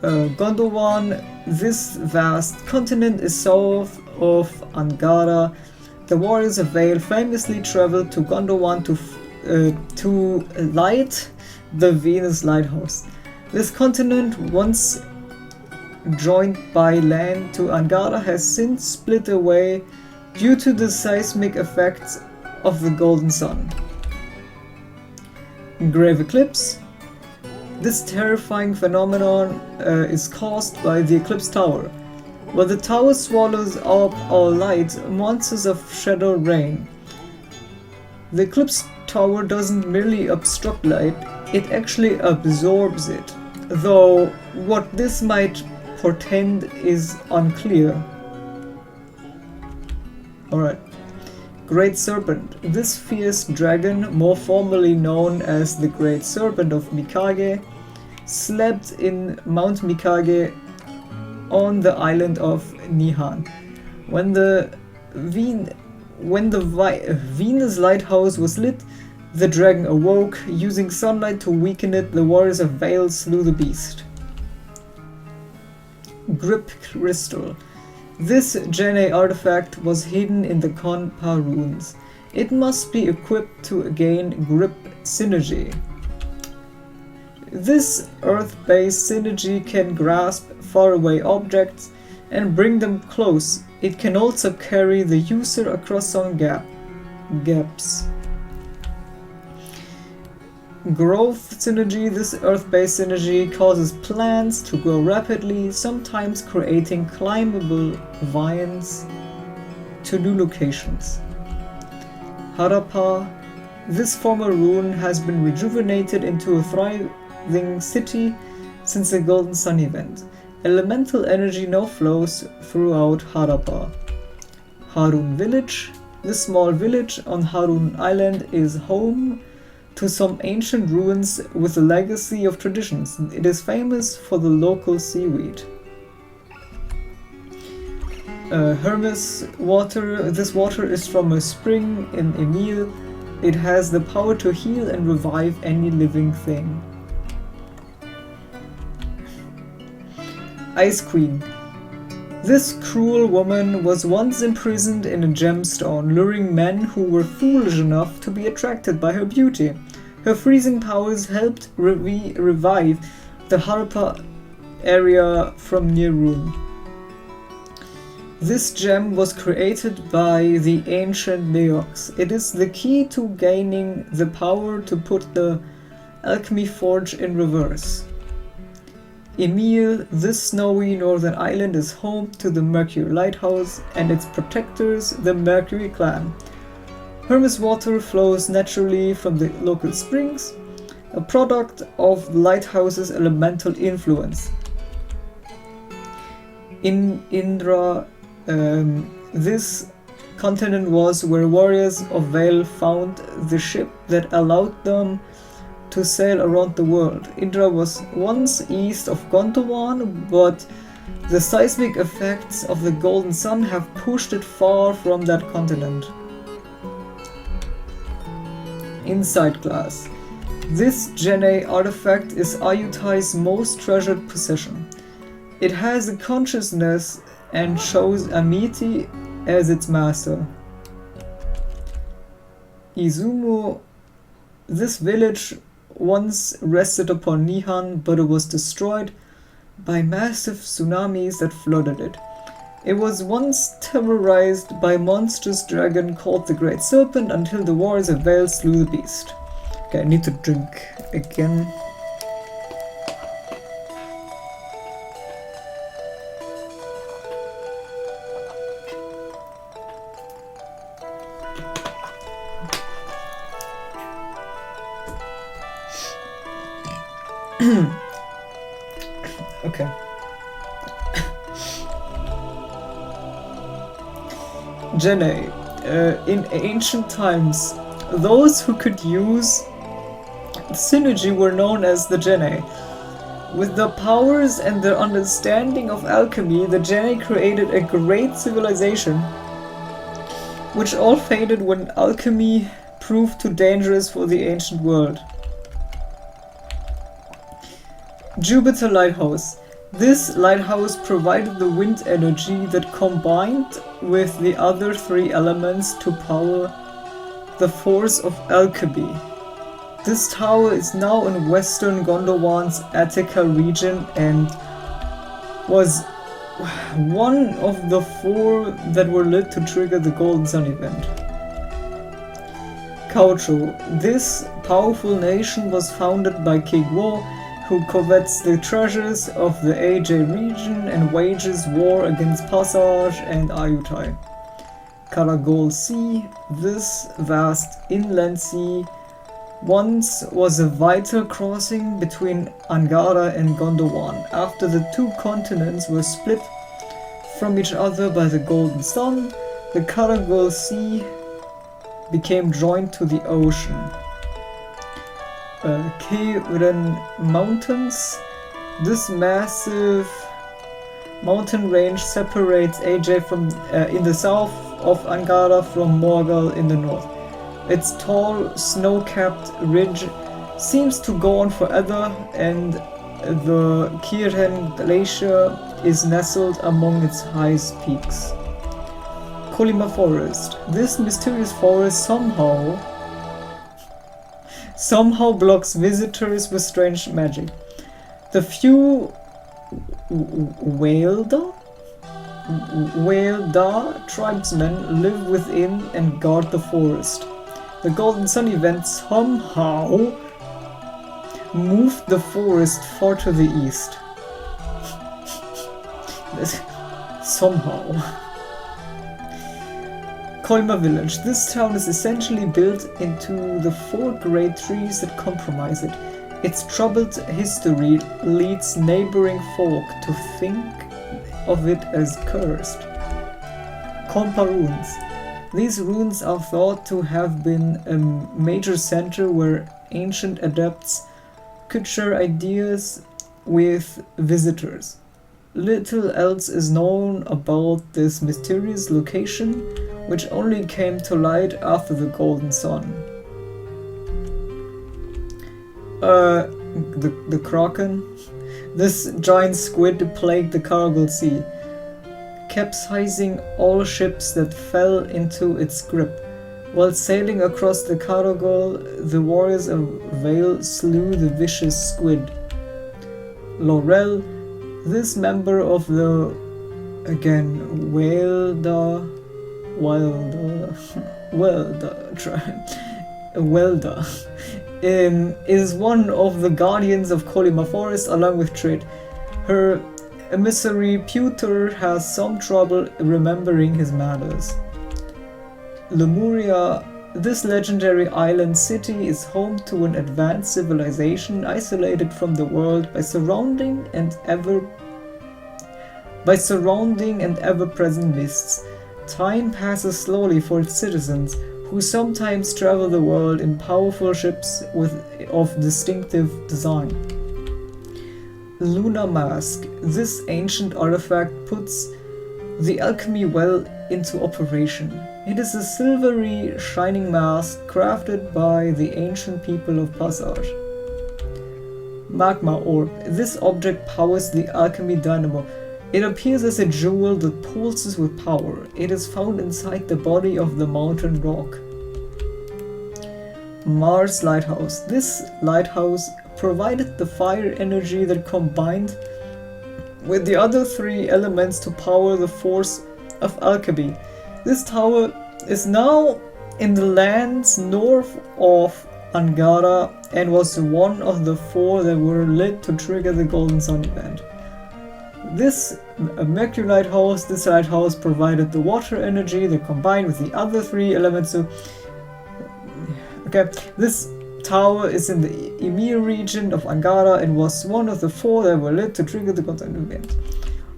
Gondowan. This vast continent is south of Angara. The warriors of Vale famously traveled to Gondowan to light the Venus Lighthouse. This continent, once joined by land to Angara, has since split away due to the seismic effects of the Golden Sun. Grave Eclipse. This terrifying phenomenon is caused by the Eclipse Tower. When the tower swallows up all light, monsters of shadow reign. The Eclipse Tower doesn't merely obstruct light, it actually absorbs it, though what this might portend is unclear. Alright. Great Serpent. This fierce dragon, more formally known as the Great Serpent of Mikage, slept in Mount Mikage on the island of Nihan. When the Venus lighthouse was lit, the dragon awoke. Using sunlight to weaken it, the warriors of Vale slew the beast. Grip Crystal. This Djinn artifact was hidden in the Konpa ruins. It must be equipped to gain grip synergy. This Earth-based synergy can grasp faraway objects and bring them close. It can also carry the user across some gaps. Growth synergy. This Earth-based synergy causes plants to grow rapidly, sometimes creating climbable vines to new locations. Harappa. This former ruin has been rejuvenated into a thriving city since the Golden Sun event. Elemental energy now flows throughout Harappa. Harun Village. This small village on Harun Island is home to some ancient ruins with a legacy of traditions. It is famous for the local seaweed. Hermes water. This water is from a spring in Emil. It has the power to heal and revive any living thing. Ice Queen. This cruel woman was once imprisoned in a gemstone, luring men who were foolish enough to be attracted by her beauty. Her freezing powers helped revive the Harappa area from near ruin. This gem was created by the ancient Neox. It is the key to gaining the power to put the alchemy forge in reverse. Emil. This snowy northern island is home to the Mercury Lighthouse and its protectors, the Mercury clan. Hermes water flows naturally from the local springs, a product of the lighthouse's elemental influence. In Indra, this continent was where warriors of Vale found the ship that allowed them to sail around the world. Indra was once east of Gondwan, but the seismic effects of the Golden Sun have pushed it far from that continent. Inside Glass. This Djinn artifact is Ayutthay's most treasured possession. It has a consciousness and shows Amiti as its master. Izumo. This village once rested upon Nihan, but it was destroyed by massive tsunamis that flooded it. It was once terrorized by a monstrous dragon called the Great Serpent until the warriors of Vale slew the beast. Okay, I need to drink again. Okay. Djinn. In ancient times, those who could use synergy were known as the Djinn. With their powers and their understanding of alchemy, the Djinn created a great civilization, which all faded when alchemy proved too dangerous for the ancient world. Jupiter Lighthouse. This lighthouse provided the wind energy that combined with the other three elements to power the force of alchemy. This tower is now in western Gondwan's Attica region and was one of the 4 that were lit to trigger the Golden Sun event. Kaucho. This powerful nation was founded by King Wo, who covets the treasures of the AJ region and wages war against Passage and Ayutthaya. Karagol Sea. This vast inland sea once was a vital crossing between Angara and Gondwan. After the 2 continents were split from each other by the Golden Sun, the Karagol Sea became joined to the ocean. Keiren Mountains. This massive mountain range separates AJ from in the south of Angara from Morghal in the north. Its tall, snow-capped ridge seems to go on forever, and the Kiren Glacier is nestled among its highest peaks. Kolima Forest. This mysterious forest somehow blocks visitors with strange magic. The few Whaleda tribesmen live within and guard the forest. The Golden Sun event somehow moved the forest far to the east. Somehow. Kolima Village. This town is essentially built into the 4 great trees that comprise it. Its troubled history leads neighboring folk to think of it as cursed. Kompa Ruins. These ruins are thought to have been a major center where ancient adepts could share ideas with visitors. Little else is known about this mysterious location, which only came to light after the Golden Sun. The Kraken. This giant squid plagued the Kargul Sea, capsizing all ships that fell into its grip. While sailing across the Kargul, the warriors of Vale slew the vicious squid. Laurel. This member of the Welda is one of the guardians of Kolima Forest along with Trid. Her emissary Pewter has some trouble remembering his manners. Lemuria. This legendary island city is home to an advanced civilization isolated from the world by surrounding and ever-present mists. Time passes slowly for its citizens, who sometimes travel the world in powerful ships of distinctive design. Luna Mask. This ancient artifact puts the alchemy well into operation. It is a silvery, shining mask crafted by the ancient people of Passage. Magma Orb. This object powers the alchemy dynamo. It appears as a jewel that pulses with power. It is found inside the body of the mountain rock. Mars Lighthouse. This lighthouse provided the fire energy that combined with the other 3 elements to power the force of alchemy. This tower is now in the lands north of Angara and was one of the 4 that were lit to trigger the Golden Sun event. This Mercury Lighthouse, this lighthouse provided the water energy that combined with the other 3 elements to... this tower is in the Emir region of Angara and was one of the 4 that were lit to trigger the Golden Sun event.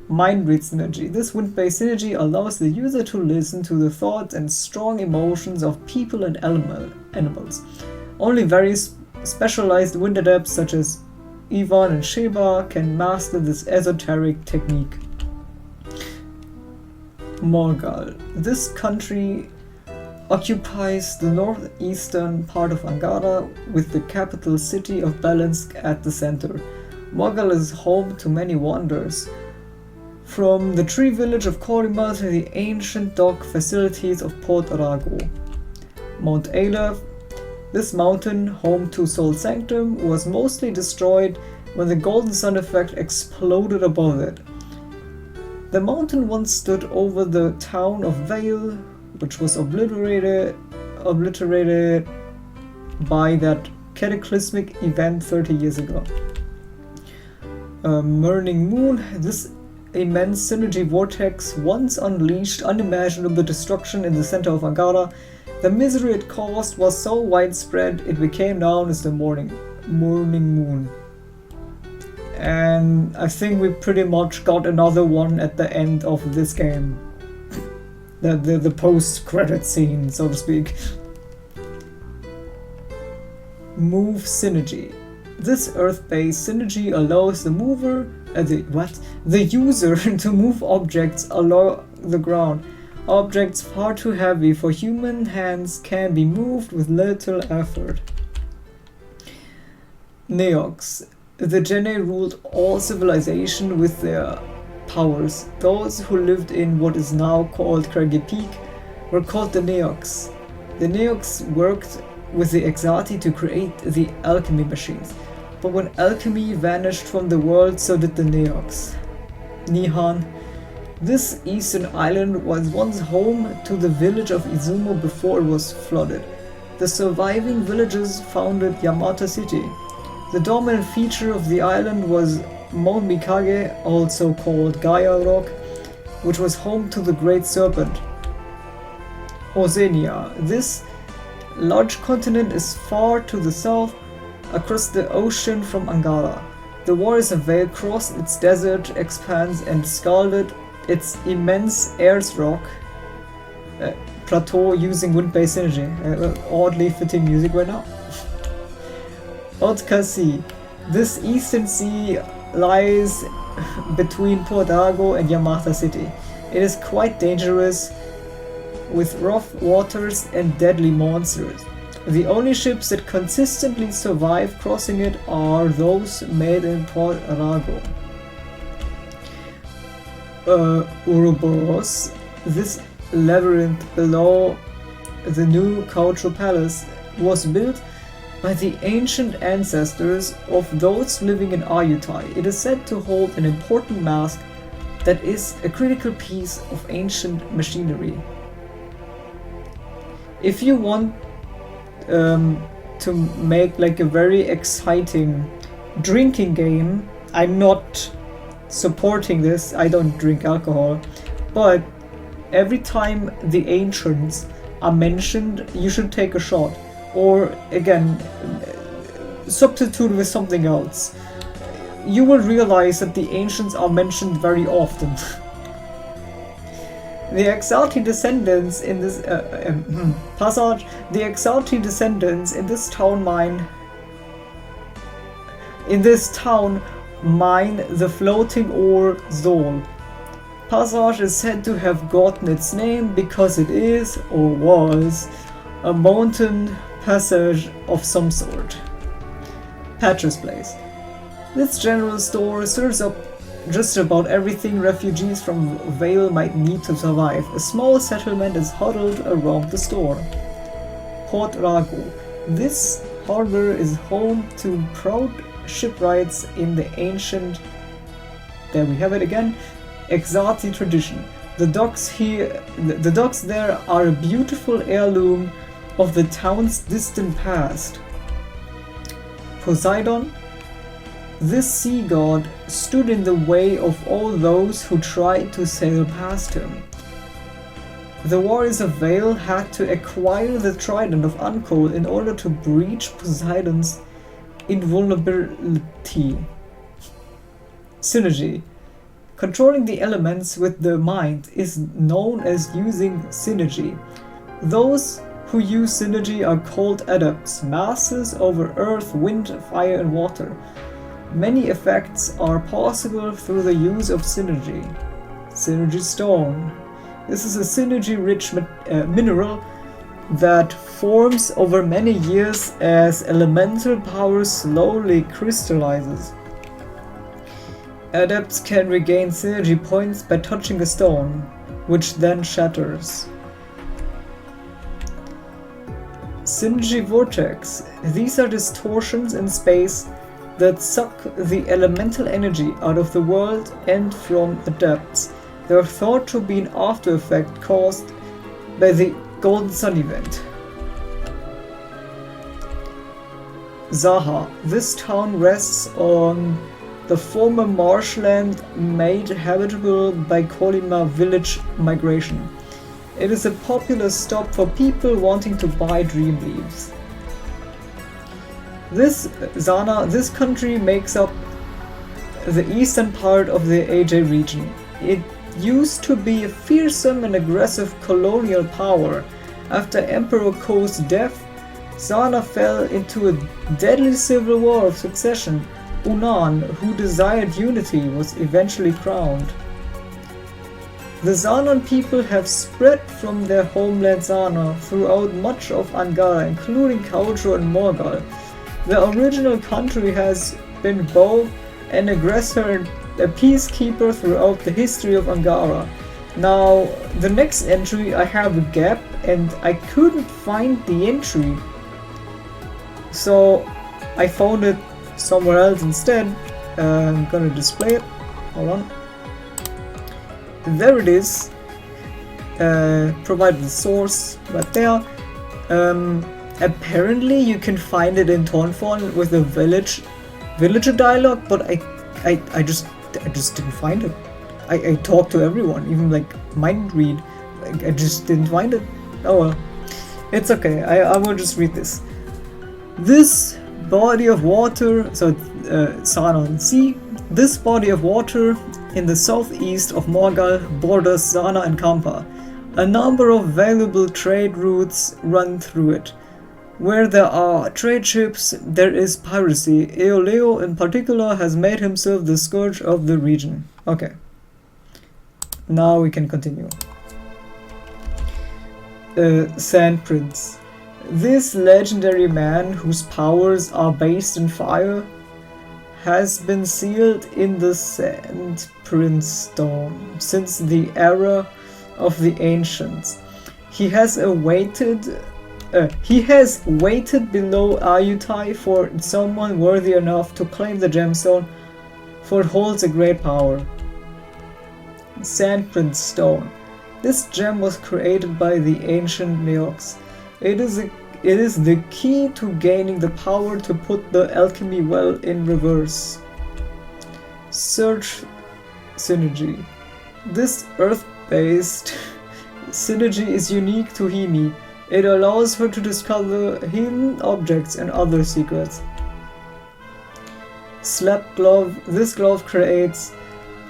Mind Read Synergy. This wind-based synergy allows the user to listen to the thoughts and strong emotions of people and animals. Only very specialized wind adepts such as Ivan and Sheba can master this esoteric technique. Morghal. This country occupies the northeastern part of Angara with the capital city of Belensk at the center. Morghal is home to many wonders, from the tree village of Kolima to the ancient dock facilities of Port Arago. Mount Aleph. This mountain, home to Soul Sanctum, was mostly destroyed when the Golden Sun effect exploded above it. The mountain once stood over the town of Vale, which was obliterated by that cataclysmic event 30 years ago. Burning Moon. This immense synergy vortex once unleashed unimaginable destruction in the center of Angara. The misery it caused was so widespread it became known as the Morning Moon. And I think we pretty much got another one at the end of this game. The post-credit scene, so to speak. Move Synergy. This Earth-based synergy allows the mover, the user to move objects along the ground. Objects far too heavy for human hands can be moved with little effort. Neox. The Djinn ruled all civilization with their powers. Those who lived in what is now called Craggy Peak were called the Neox. The Neox worked with the Exati to create the alchemy machines. But when alchemy vanished from the world, so did the Neox. Nihan. This eastern island was once home to the village of Izumo before it was flooded. The surviving villages founded Yamata City. The dominant feature of the island was Mount Mikage, also called Gaia Rock, which was home to the Great Serpent. Oceania. This large continent is far to the south, across the ocean from Angara. The waters of Vale crossed its desert expanse and scalded its immense Ayers Rock plateau using wind-based energy. Oddly fitting music right now. Otka Sea. This eastern sea lies between Port Argo and Yamata City. It is quite dangerous, with rough waters and deadly monsters. The only ships that consistently survive crossing it are those made in Port Argo. Ouroboros. This labyrinth below the new Cultural Palace was built by the ancient ancestors of those living in Ayutai. It is said to hold an important mask that is a critical piece of ancient machinery. If you want to make like a very exciting drinking game, I'm not supporting this, I don't drink alcohol, but every time the ancients are mentioned, you should take a shot. Or again, substitute with something else. You will realize that the ancients are mentioned very often. The Exalti descendants in this passage, the Exalti descendants in this town mine the floating ore Zol. Passage is said to have gotten its name because it is, or was, a mountain passage of some sort. Patcher's Place. This general store serves up just about everything refugees from Vale might need to survive. A small settlement is huddled around the store. Port Rago. This harbor is home to proud shipwrights in the ancient, there we have it again, Exati tradition. The docks there are a beautiful heirloom of the town's distant past. Poseidon. This sea god stood in the way of all those who tried to sail past him. The warriors of Vale had to acquire the trident of Unkol in order to breach Poseidon's invulnerability. Synergy. Controlling the elements with the mind is known as using synergy. Those who use synergy are called adepts, masters over earth, wind, fire, and water. Many effects are possible through the use of synergy. Synergy Stone. This is a synergy-rich mineral that forms over many years as elemental power slowly crystallizes. Adepts can regain synergy points by touching a stone, which then shatters. Synergy Vortex. These are distortions in space that suck the elemental energy out of the world and from the depths. They are thought to be an after effect caused by the Golden Sun event. Zaha. This town rests on the former marshland made habitable by Kolima village migration. It is a popular stop for people wanting to buy dream leaves. This country makes up the eastern part of the AJ region. It used to be a fearsome and aggressive colonial power. After Emperor Ko's death, Zana fell into a deadly civil war of succession. Unan, who desired unity, was eventually crowned. The Zanan people have spread from their homeland Zana throughout much of Angara, including Kaudro and Morgal. The original country has been both an aggressor and a peacekeeper throughout the history of Angara. Now, the next entry I have a gap and I couldn't find the entry. So I found it somewhere else instead. I'm gonna display it. Hold on. There it is. Provided the source right there. Apparently you can find it in Tornfon with a villager dialogue, but I just didn't find it. I talked to everyone, even like mind read. I just didn't find it. Oh well. It's okay. I will just read this. This body of water, so Sanan Sea, this body of water in the southeast of Morgal borders Zana and Kampa. A number of valuable trade routes run through it. Where there are trade ships, there is piracy. Eoleo in particular has made himself the scourge of the region. Okay. Now we can continue. Sand Prince. This legendary man, whose powers are based in fire, has been sealed in the Sand Prince Stone since the era of the ancients. He has waited below Ayutai for someone worthy enough to claim the gemstone, for it holds a great power. Sand Prince Stone. This gem was created by the ancient Neox. It is the key to gaining the power to put the alchemy well in reverse. Search Synergy. This earth-based synergy is unique to Himi. It allows her to discover hidden objects and other secrets. Slap Glove. This glove creates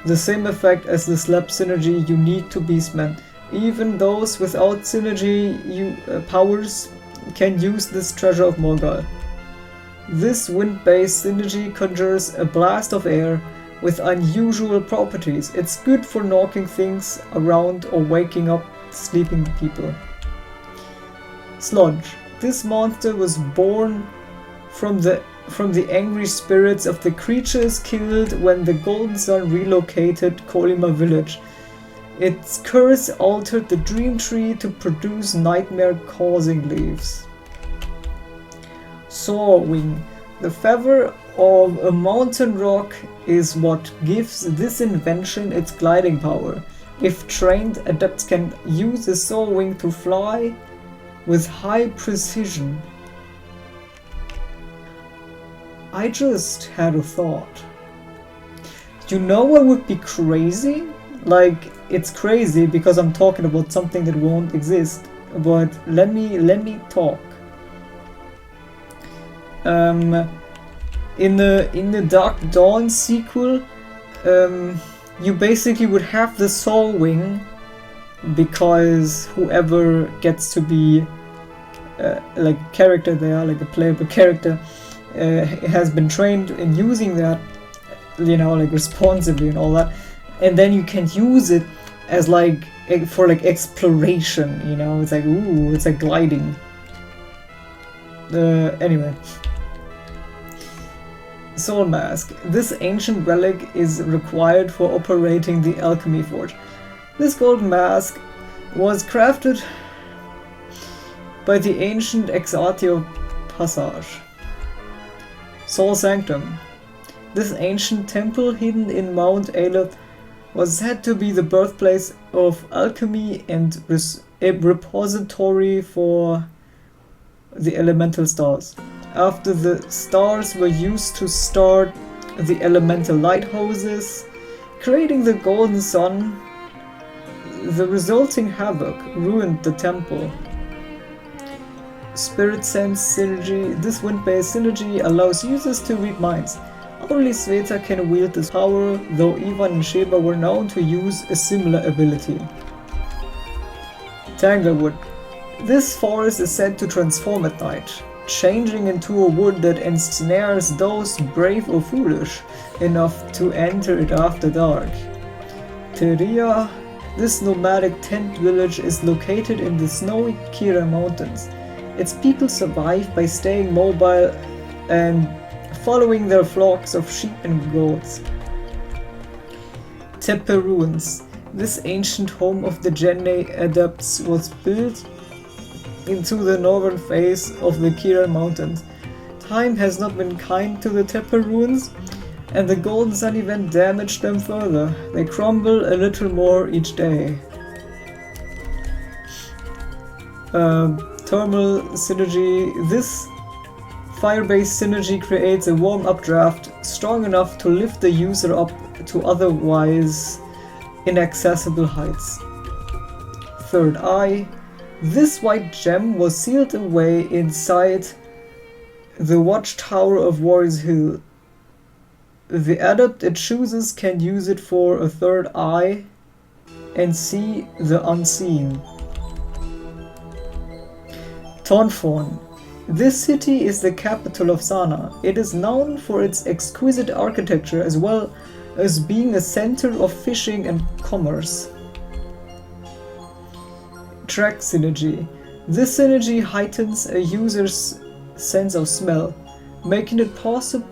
the same effect as the Slap synergy unique to Beastmen. Even those without synergy powers can use this treasure of Morgal. This wind-based synergy conjures a blast of air with unusual properties. It's good for knocking things around or waking up sleeping people. Sludge. This monster was born from the angry spirits of the creatures killed when the Golden Sun relocated Kolima village. Its curse altered the dream tree to produce nightmare-causing leaves. Soarwing. The feather of a mountain rock is what gives this invention its gliding power. If trained, adepts can use a soarwing to fly with high precision. I just had a thought. You know what would be crazy? Like, it's crazy because I'm talking about something that won't exist, but let me talk. In the Dark Dawn sequel, you basically would have the soul wing because whoever gets to be like a character there, like a playable character, has been trained in using that, you know, like responsibly and all that, and then you can use it as like for like exploration, you know. It's like, ooh, it's like gliding. Anyway. Soul Mask. This ancient relic is required for operating the Alchemy Forge. This gold mask was crafted by the ancient Exatio Passage. Soul Sanctum. This ancient temple hidden in Mount Aleph was said to be the birthplace of alchemy and a repository for the elemental stars. After the stars were used to start the elemental lighthouses, creating the golden sun, the resulting havoc ruined the temple. Spirit Sense Synergy. This wind-based synergy allows users to read minds. Only Sveta can wield this power, though Ivan and Sheba were known to use a similar ability. Tanglewood. This forest is said to transform at night. changing into a wood that ensnares those brave or foolish enough to enter it after dark. Teria, this nomadic tent village, is located in the snowy Kira Mountains. Its people survive by staying mobile and following their flocks of sheep and goats. Tepe Ruins. This ancient home of the Djinn adepts was built into the northern face of the Kira Mountains. Time has not been kind to the Tepe Ruins, and the Golden Sun event damaged them further. They crumble a little more each day. Thermal synergy. This fire-based synergy creates a warm updraft strong enough to lift the user up to otherwise inaccessible heights. Third Eye. This white gem was sealed away inside the watchtower of Warriors Hill. The adept it chooses can use it for a third eye and see the unseen. Tonphorn. This city is the capital of Sana. It is known for its exquisite architecture as well as being a center of fishing and commerce. Track synergy. This synergy heightens a user's sense of smell, making it possible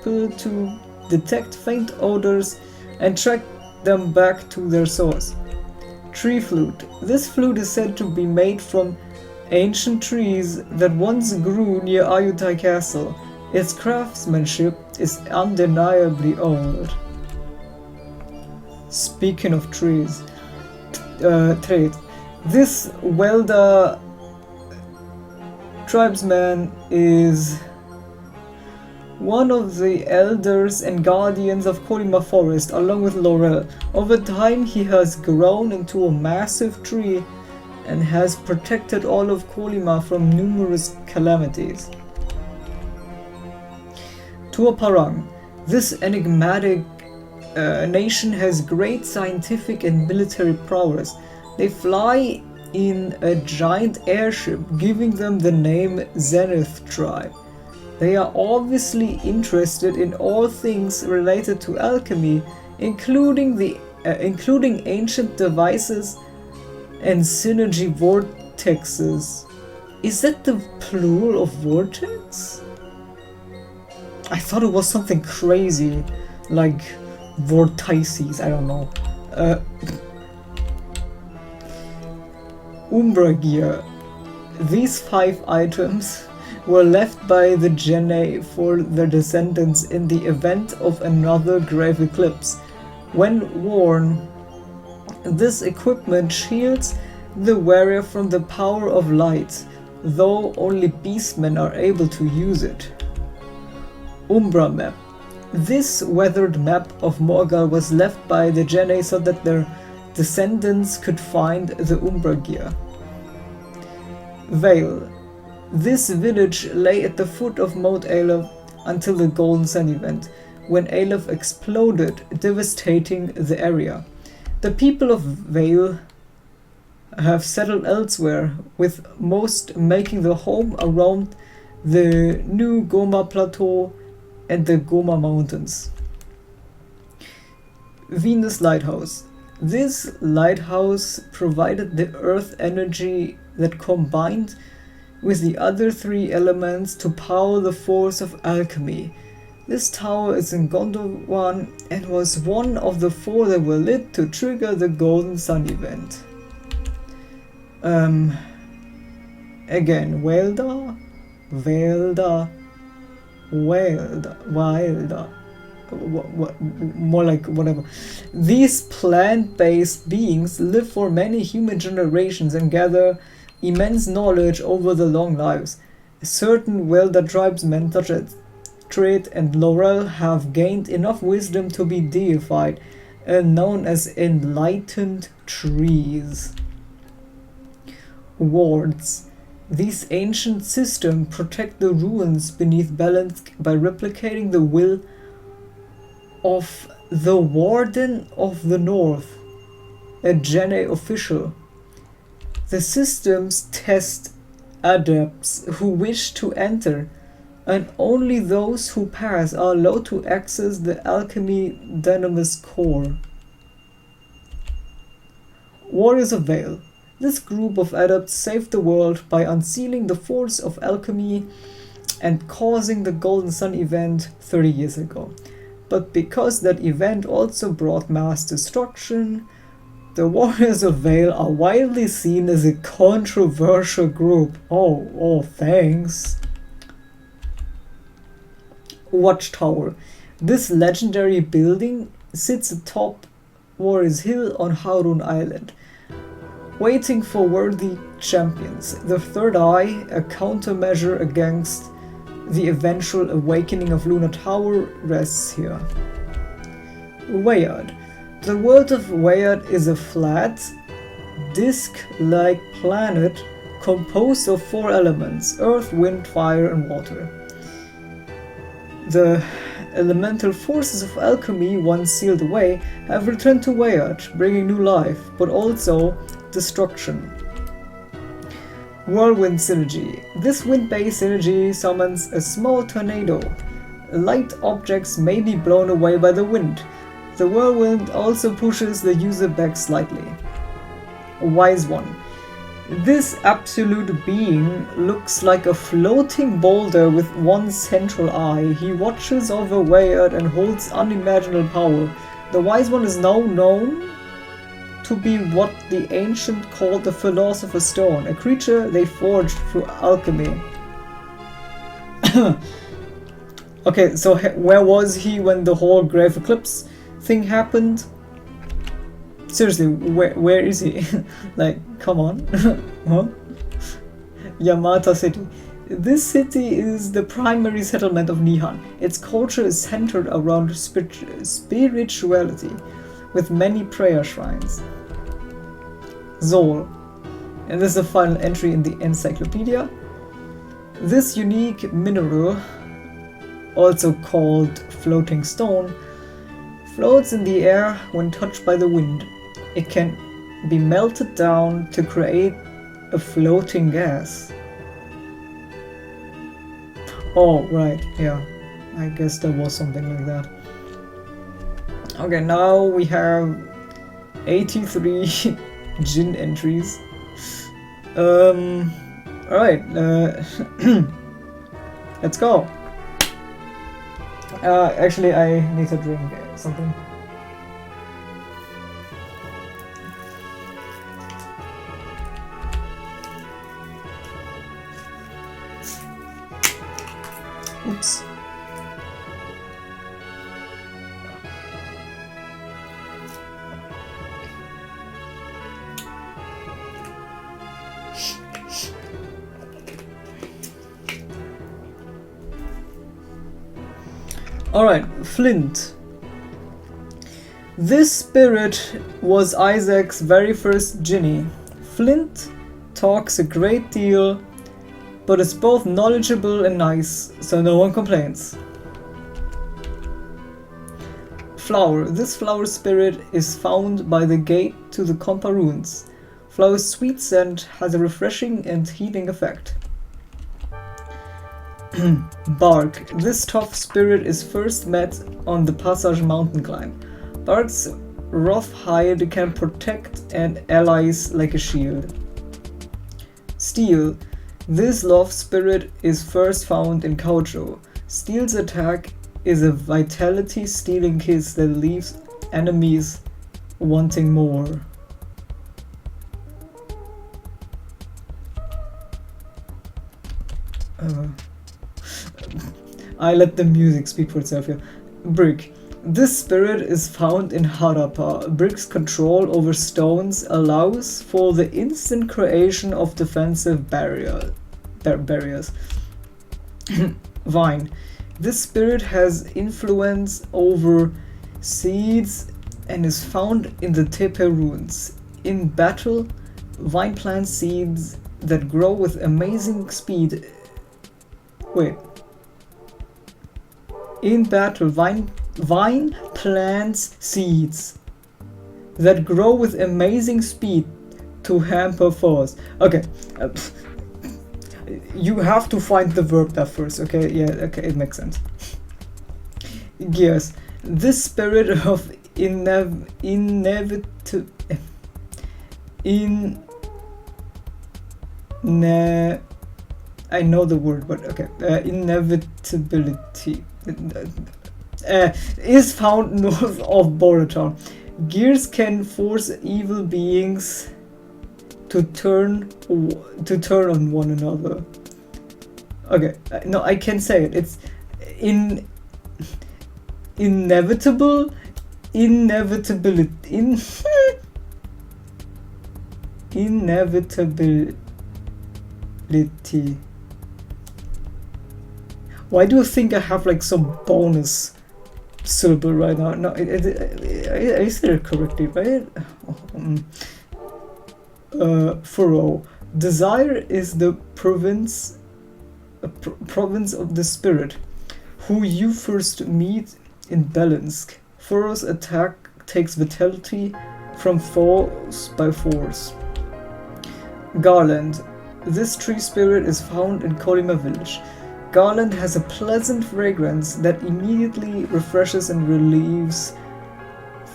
to detect faint odors and track them back to their source. Tree flute. This flute is said to be made from ancient trees that once grew near Ayutthaya Castle. Its craftsmanship is undeniably old. Speaking of trees, trait. This Welda tribesman is one of the elders and guardians of Kolima forest along with Laurel. Over time he has grown into a massive tree and has protected all of Kolima from numerous calamities. Tuaparang. This enigmatic nation has great scientific and military prowess. They fly in a giant airship, giving them the name Zenith Tribe. They are obviously interested in all things related to alchemy, including ancient devices and synergy vortexes. Is that the plural of vortex? I thought it was something crazy, like vortices, I don't know. Umbra gear. These 5 items were left by the Djinn for their descendants in the event of another grave eclipse. When worn, this equipment shields the wearer from the power of light, though only beastmen are able to use it. Umbra map. This weathered map of Morgal was left by the Djinn so that their descendants could find the Umbra gear. Vale. This village lay at the foot of Mount Aleph until the Golden Sun event, when Aleph exploded, devastating the area. The people of Vale have settled elsewhere, with most making their home around the New Goma Plateau and the Goma Mountains. Venus Lighthouse. This lighthouse provided the earth energy that combined with the other 3 elements to power the force of alchemy. This tower is in Gondwana and was one of the 4 that were lit to trigger the Golden Sun event. Again, Welda, more like whatever. These plant-based beings live for many human generations and gather immense knowledge over the long lives. Certain Welda tribesmen such as Trait and Laurel have gained enough wisdom to be deified and known as enlightened trees. Wards. These ancient systems protect the ruins beneath balance by replicating the will of the Warden of the North, a Djinn official. The systems test adepts who wish to enter, and only those who pass are allowed to access the alchemy dynamis core. Warriors of Vale. This group of adepts saved the world by unsealing the force of alchemy and causing the Golden Sun event 30 years ago. But because that event also brought mass destruction, the Warriors of Vale are widely seen as a controversial group. Oh, thanks. Watchtower. This legendary building sits atop Warriors Hill on Harun Island, waiting for worthy champions. The Third Eye, a countermeasure against the eventual awakening of Lunar Tower, rests here. Weyard. The world of Weyard is a flat, disc-like planet composed of 4 elements: earth, wind, fire, and water. The elemental forces of alchemy, once sealed away, have returned to Weyard, bringing new life, but also destruction. Whirlwind Synergy. This wind-based synergy summons a small tornado. Light objects may be blown away by the wind. The whirlwind also pushes the user back slightly. Wise One. This absolute being looks like a floating boulder with one central eye. He watches over Weyard and holds unimaginable power. The Wise One is now known to be what the ancient called the Philosopher's Stone, a creature they forged through alchemy. Okay, so where was he when the whole Grave Eclipse thing happened? Seriously, where is he? Like, come on. Huh? Yamata City. This city is the primary settlement of Nihon. Its culture is centered around spirituality, with many prayer shrines. Zol. And this is the final entry in the encyclopedia. This unique mineral, also called floating stone, floats in the air when touched by the wind. It can be melted down to create a floating gas. Oh, right, yeah. I guess there was something like that. Okay, now we have 83 Djinn entries. Alright, let's go. Actually, I need to drink something. Oops. Alright, Flint. This spirit was Isaac's very first Djinni. Flint talks a great deal, but is both knowledgeable and nice, so no one complains. Flower. This flower spirit is found by the gate to the Compa ruins. Flower's sweet scent has a refreshing and healing effect. Bark. This tough spirit is first met on the Passage mountain climb. Bark's rough hide can protect and allies like a shield. Steel. This love spirit is first found in Kaucho. Steel's attack is a vitality stealing kiss that leaves enemies wanting more. I let the music speak for itself here. Brick. This spirit is found in Harappa. Brick's control over stones allows for the instant creation of defensive barriers. Vine. This spirit has influence over seeds and is found in the Tepe ruins. In battle, Vine plants seeds that grow with amazing speed. In battle, Vine plants seeds that grow with amazing speed to hamper foes. Okay. you have to find the verb there first, okay? Yeah, okay, it makes sense. Gears. This spirit of I know the word, but okay. Inevitability is found north of Border Town. Gears can force evil beings to turn on one another. Okay, no, I can say it. It's inevitability. Why do you think I have like some bonus syllable right now? No, I said it correctly, right? Furrow. Desire is the province of the spirit, who you first meet in Belensk. Furrow's attack takes vitality from foes by force. Garland. This tree spirit is found in Kolima village. Garland has a pleasant fragrance that immediately refreshes and relieves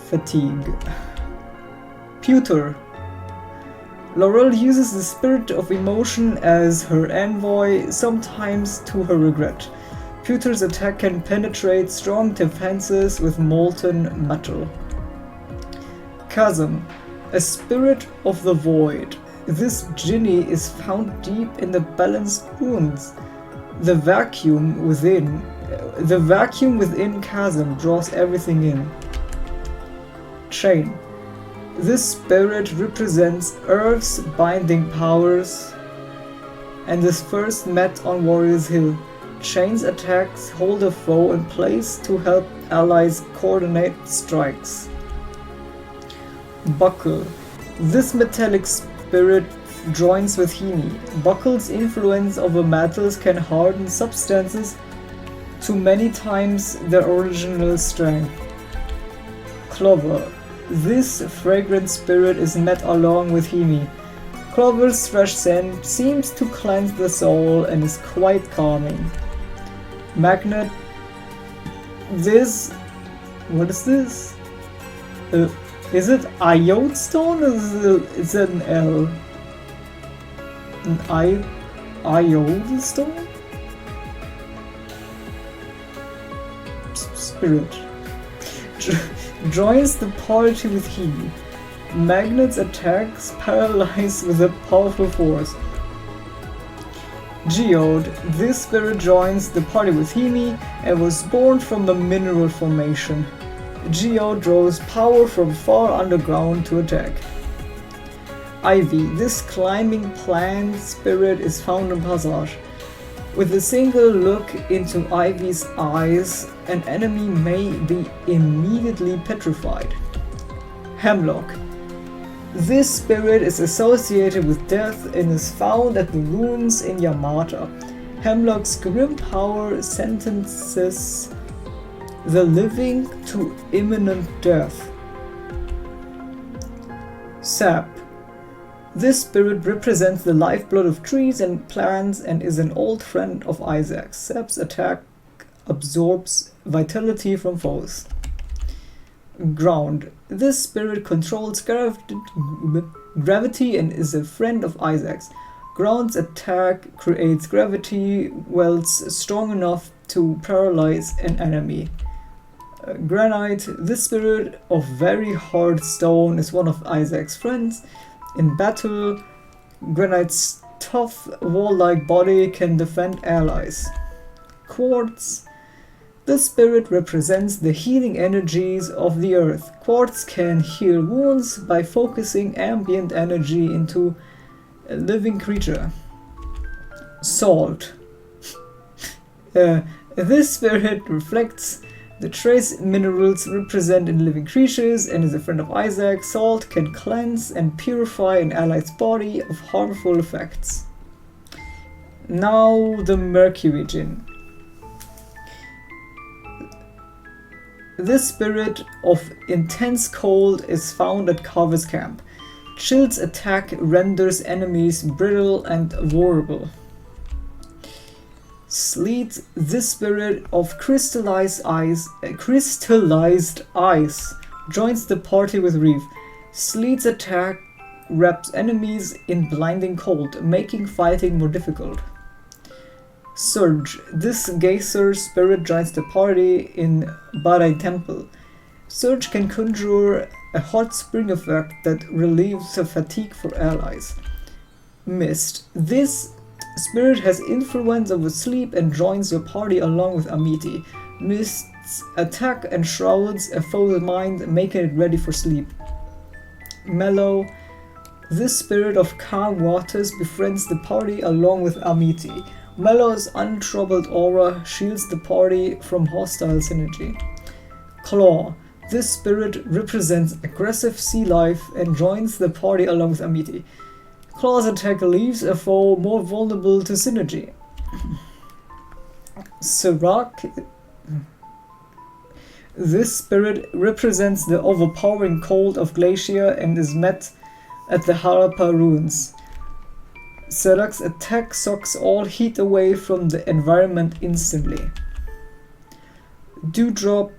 fatigue. Pewter. Laurel uses the spirit of emotion as her envoy, sometimes to her regret. Pewter's attack can penetrate strong defenses with molten metal. Chasm. A spirit of the void. This genie is found deep in the balanced ruins. The vacuum within Chasm draws everything in. Chain. This spirit represents Earth's binding powers and is first met on Warrior's Hill. Chain's attacks hold a foe in place to help allies coordinate strikes. Buckle. This metallic spirit joins with Hemi. Buckle's influence over metals can harden substances to many times their original strength. Clover. This fragrant spirit is met along with Hemi. Clover's fresh scent seems to cleanse the soul and is quite calming. Magnet. What is this? Is it iode stone or is it an L? An iode stone? Spirit. Joins the party with Hemi. Magnet's attacks paralyze with a powerful force. Geode. This spirit joins the party with Hemi and was born from a mineral formation. Geode draws power from far underground to attack. Ivy. This climbing plant spirit is found in Passage. With a single look into Ivy's eyes, an enemy may be immediately petrified. Hemlock. This spirit is associated with death and is found at the ruins in Yamata. Hemlock's grim power sentences the living to imminent death. Sap. This spirit represents the lifeblood of trees and plants and is an old friend of Isaac's. Sap's attack absorbs vitality from foes. Ground. This spirit controls gravity and is a friend of Isaac's. Ground's attack creates gravity wells strong enough to paralyze an enemy. Granite. This spirit of very hard stone is one of Isaac's friends. In battle, Granite's tough wall-like body can defend allies. Quartz. The spirit represents the healing energies of the earth. Quartz can heal wounds by focusing ambient energy into a living creature. Salt. This spirit reflects the trace minerals represent in living creatures and is a friend of Isaac. Salt can cleanse and purify an ally's body of harmful effects. Now the Mercury Djinn. This spirit of intense cold is found at Carver's camp. Chill's attack renders enemies brittle and vulnerable. Sleet, this spirit of crystallized ice, joins the party with Reef. Sleet's attack wraps enemies in blinding cold, making fighting more difficult. Surge, this geyser spirit joins the party in Badai Temple. Surge can conjure a hot spring effect that relieves the fatigue for allies. Mist, this spirit has influence over sleep and joins your party along with Amiti. Mist's attack enshrouds a foe's mind, making it ready for sleep. Mellow, this spirit of calm waters befriends the party along with Amiti. Mellow's untroubled aura shields the party from hostile synergy. Claw, this spirit represents aggressive sea life and joins the party along with Amiti. Claw's attack leaves a foe more vulnerable to synergy. Sirac, this spirit represents the overpowering cold of Glacier and is met at the Harappa ruins. Sirac's attack sucks all heat away from the environment instantly. Dewdrop,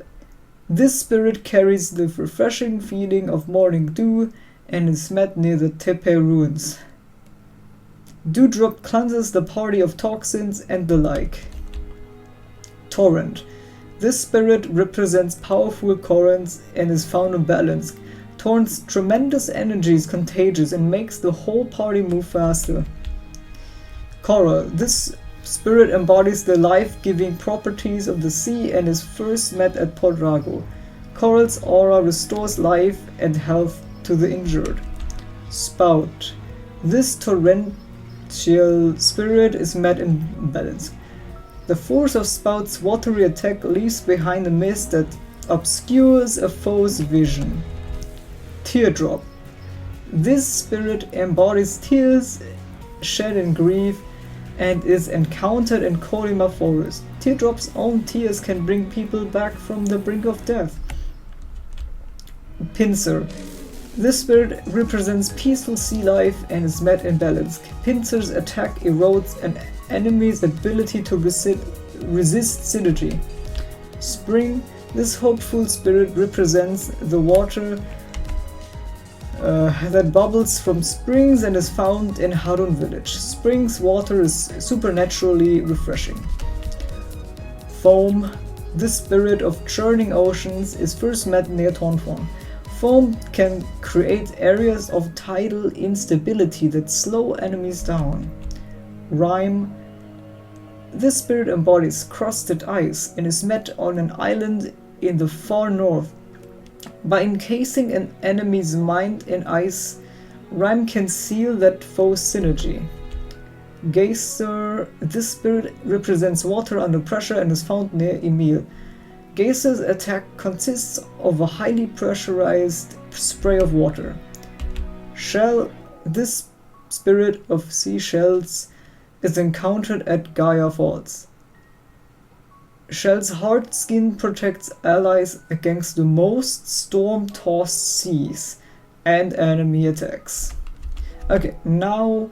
this spirit carries the refreshing feeling of morning dew and is met near the Tepe ruins. Dewdrop cleanses the party of toxins and the like. Torrent, this spirit represents powerful currents and is found in balance. Torrent's tremendous energy is contagious and makes the whole party move faster. Coral, this spirit embodies the life-giving properties of the sea and is first met at Podrago. Coral's aura restores life and health to the injured. Spout, this torrential spirit is met in balance. The force of Spout's watery attack leaves behind a mist that obscures a foe's vision. Teardrop, this spirit embodies tears shed in grief and is encountered in Kolima forest. Teardrop's own tears can bring people back from the brink of death. Pincer, this spirit represents peaceful sea life and is met in balance. Pincer's attack erodes an enemy's ability to resist synergy. Spring, this hopeful spirit represents the water that bubbles from springs and is found in Harun village. Spring's water is supernaturally refreshing. Foam, this spirit of churning oceans, is first met near Tonfon. Foam can create areas of tidal instability that slow enemies down. Rime, this spirit embodies crusted ice and is met on an island in the far north. By encasing an enemy's mind in ice, Rime can seal that foe's synergy. Geyser, this spirit represents water under pressure and is found near Emil. Geyser's attack consists of a highly pressurized spray of water. Shell, this spirit of seashells, is encountered at Gaia Falls. Shell's hard skin protects allies against the most storm-tossed seas and enemy attacks. Okay, now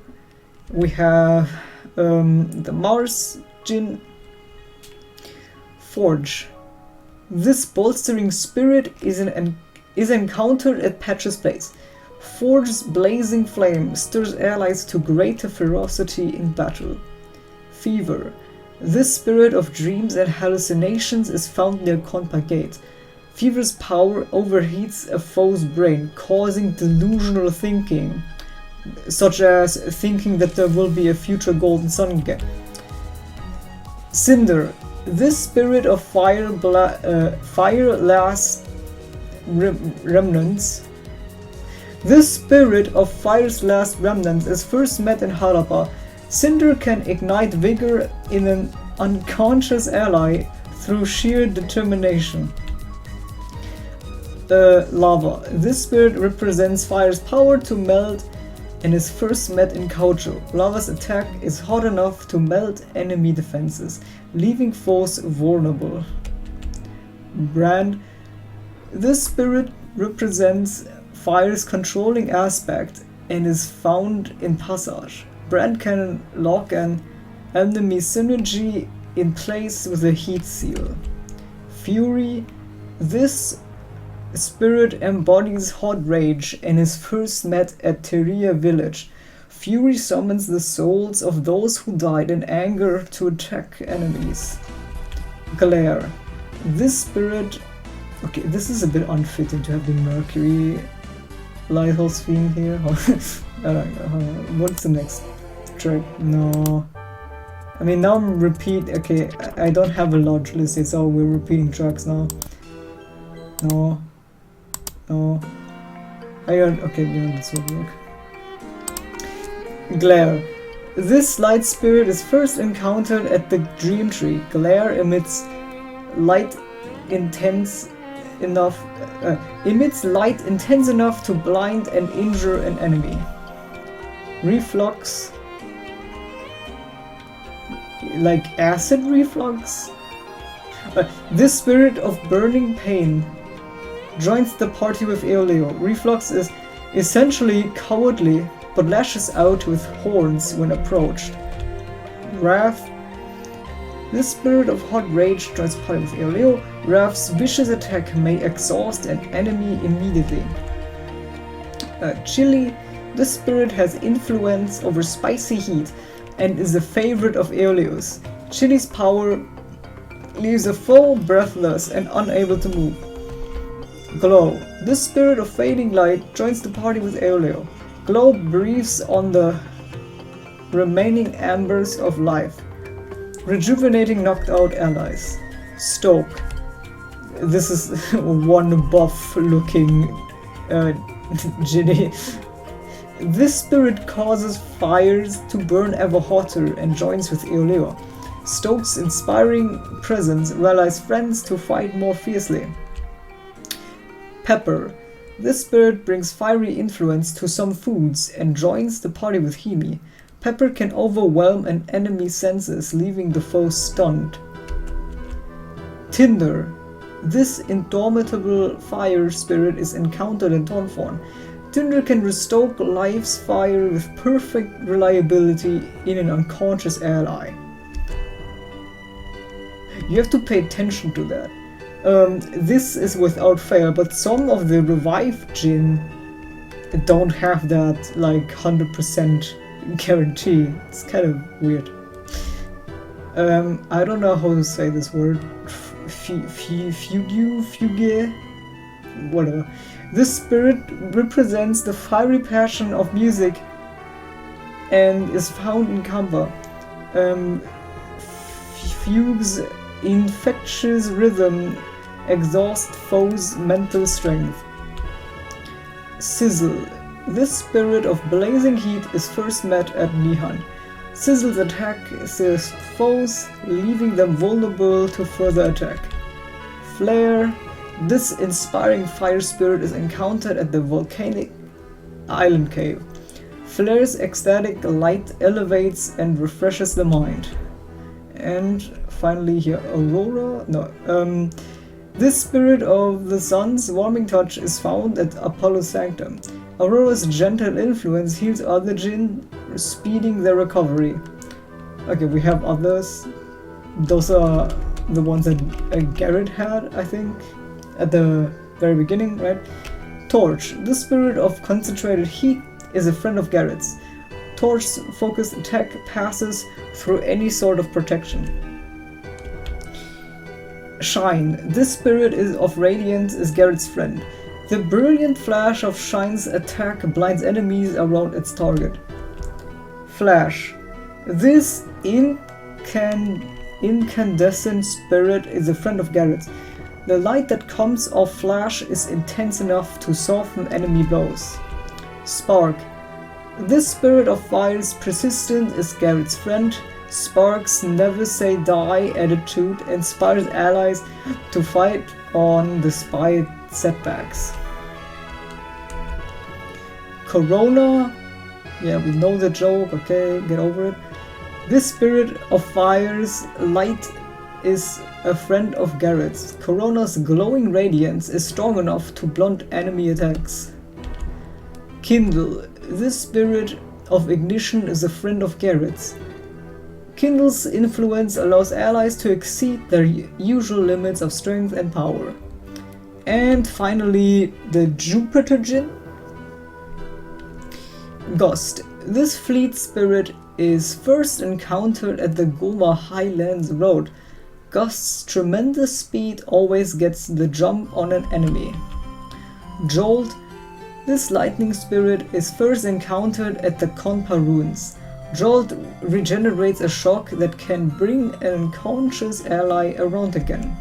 we have the Mars Djinn. Forge. This bolstering spirit is encountered at Patch's place. Forge's blazing flame stirs allies to greater ferocity in battle. Fever. This spirit of dreams and hallucinations is found near Konpa Gate. Fever's power overheats a foe's brain, causing delusional thinking, such as thinking that there will be a future Golden Sun again. Cinder. This spirit of fire last remnants. This spirit of fire's last remnants is first met in Harappa. Cinder can ignite vigor in an unconscious ally through sheer determination. Lava. This spirit represents fire's power to melt and is first met in Kaucho. Lava's attack is hot enough to melt enemy defenses, leaving foes vulnerable. Brand. This spirit represents fire's controlling aspect and is found in Passage. Brand can lock an Enemy synergy in place with a heat seal. Fury. This spirit embodies hot rage and is first met at Teria village. Fury summons the souls of those who died in anger to attack enemies. Glare. This spirit... Okay, this is a bit unfitting to have the Mercury Lighthouse theme here. What's the next track? No. I mean, now I'm okay, I don't have a large list yet, so we're repeating tracks now. No. Okay, yeah, this will work. Glare. This light spirit is first encountered at the Dream Tree. Glare emits light intense enough to blind and injure an enemy. Reflux. Like acid reflux? This spirit of burning pain joins the party with Aeoleo. Reflux is essentially cowardly, but lashes out with horns when approached. Wrath. This spirit of hot rage joins the party with Aeoleo. Wrath's vicious attack may exhaust an enemy immediately. Chili. This spirit has influence over spicy heat and is a favorite of Aeoleo's. Chili's power leaves a foe breathless and unable to move. Glow. This spirit of fading light joins the party with Aeoleo. Glow breathes on the remaining embers of life, rejuvenating knocked out allies. Stoke. This is one buff looking Ginny. This spirit causes fires to burn ever hotter and joins with Aeoleo. Stoke's inspiring presence rallies friends to fight more fiercely. Pepper. This spirit brings fiery influence to some foods and joins the party with Himi. Pepper can overwhelm an enemy's senses, leaving the foe stunned. Tinder. This indomitable fire spirit is encountered in Tonforn. Tinder can restoke life's fire with perfect reliability in an unconscious ally. You have to pay attention to that. This is without fail, but some of the revived Djinn don't have that like 100% guarantee. It's kind of weird. I don't know how to say this word. Fugue? Whatever. This spirit represents the fiery passion of music and is found in Kamba. Fugue's infectious rhythm exhausts foes' mental strength. Sizzle. This spirit of blazing heat is first met at Nihan. Sizzle's attack assists foes, leaving them vulnerable to further attack. Flare. This inspiring fire spirit is encountered at the volcanic island cave. Flare's ecstatic light elevates and refreshes the mind. And finally here, Aurora. This spirit of the sun's warming touch is found at Apollo's sanctum. Aurora's gentle influence heals other Djinn, speeding their recovery. Okay, we have others. Those are the ones that Garrett had, I think, at the very beginning, right? Torch. The spirit of concentrated heat is a friend of Garrett's. Torch's focused attack passes through any sort of protection. Shine. This spirit of radiance is Garrett's friend. The brilliant flash of Shine's attack blinds enemies around its target. Flash. This incandescent spirit is a friend of Garrett's. The light that comes off Flash is intense enough to soften enemy blows. Spark. This spirit of fire's persistent is Garrett's friend. Spark's never say die attitude inspires allies to fight on despite setbacks. Corona. Yeah, we know the joke, okay, get over it. This spirit of fire's light is a friend of Garrett's. Corona's glowing radiance is strong enough to blunt enemy attacks. Kindle. This spirit of ignition is a friend of Garrett's. Kindle's influence allows allies to exceed their usual limits of strength and power. And finally, the Jupiter Djinn. Ghost. This fleet spirit is first encountered at the Goma Highlands Road. Ghost's tremendous speed always gets the jump on an enemy. Jolt. This lightning spirit is first encountered at the Konpa ruins. Jolt regenerates a shock that can bring an unconscious ally around again.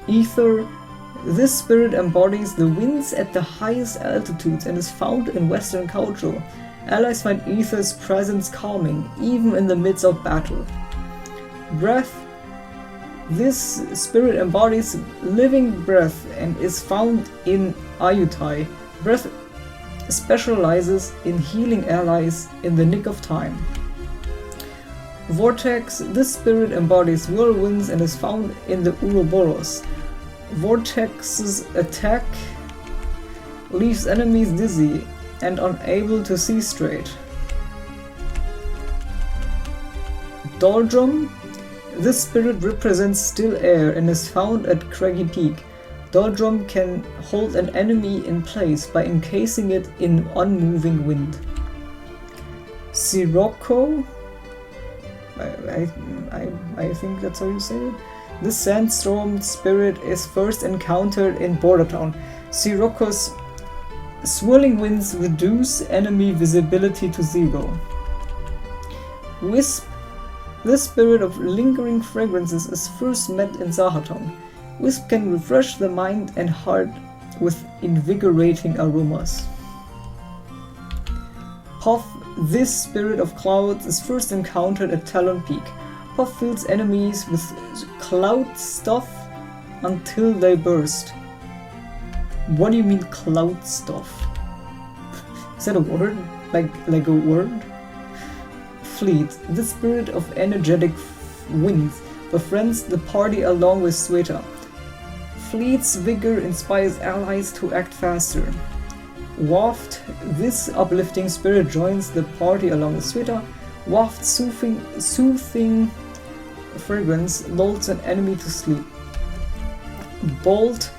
Ether. This spirit embodies the winds at the highest altitudes and is found in Western culture. Allies find Ether's presence calming, even in the midst of battle. Breath. This spirit embodies living breath and is found in Ayutthaya. Breath specializes in healing allies in the nick of time. Vortex. This spirit embodies whirlwinds and is found in the Ouroboros. Vortex's attack leaves enemies dizzy and unable to see straight. Doldrum. This spirit represents still air and is found at Craggy Peak. Doldrum can hold an enemy in place by encasing it in unmoving wind. Sirocco. I think that's how you say it. This sandstorm spirit is first encountered in Bordertown. Sirocco's swirling winds reduce enemy visibility to 0. Wisp. This spirit of lingering fragrances is first met in Zahatown. Wisp can refresh the mind and heart with invigorating aromas. Puff. This spirit of clouds is first encountered at Talon Peak. Puff fills enemies with cloud stuff until they burst. What do you mean cloud stuff? Is that a word? Like a word? Fleet. The spirit of energetic winds befriends the party along with Sweta. Fleet's vigor inspires allies to act faster. Waft. This uplifting spirit joins the party along with Sweta. Waft's soothing fragrance lulls an enemy to sleep. Bolt.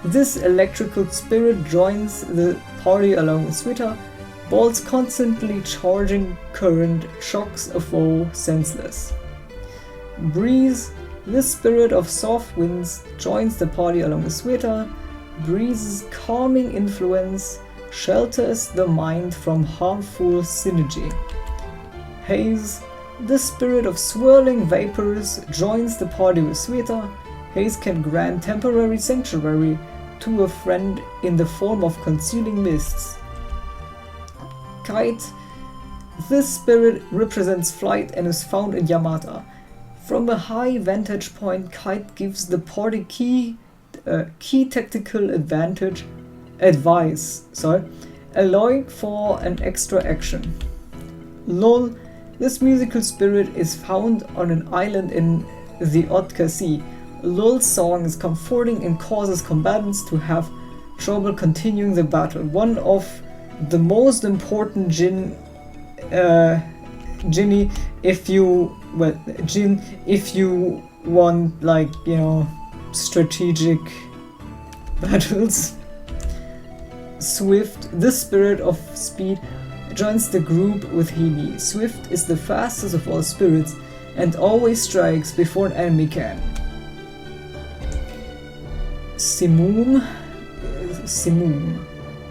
This electrical spirit joins the party along with Sweta. Bolt's constantly charging current shocks a foe senseless. Breeze. This spirit of soft winds joins the party along with Sweta. Breeze's calming influence shelters the mind from harmful synergy. Haze. The spirit of swirling vapors joins the party with Sweta. Haze can grant temporary sanctuary to a friend in the form of concealing mists. Kite. This spirit represents flight and is found in Yamata. From a high vantage point, Kite gives the party key tactical advice, allowing for an extra action. Lol. This musical spirit is found on an island in the Otka Sea. Lol's song is comforting and causes combatants to have trouble continuing the battle. One of the most important Djinn, Djinn, if you want, like, you know, strategic battles. Swift. This spirit of speed joins the group with Hebe. Swift is the fastest of all spirits and always strikes before an enemy can. Simoom,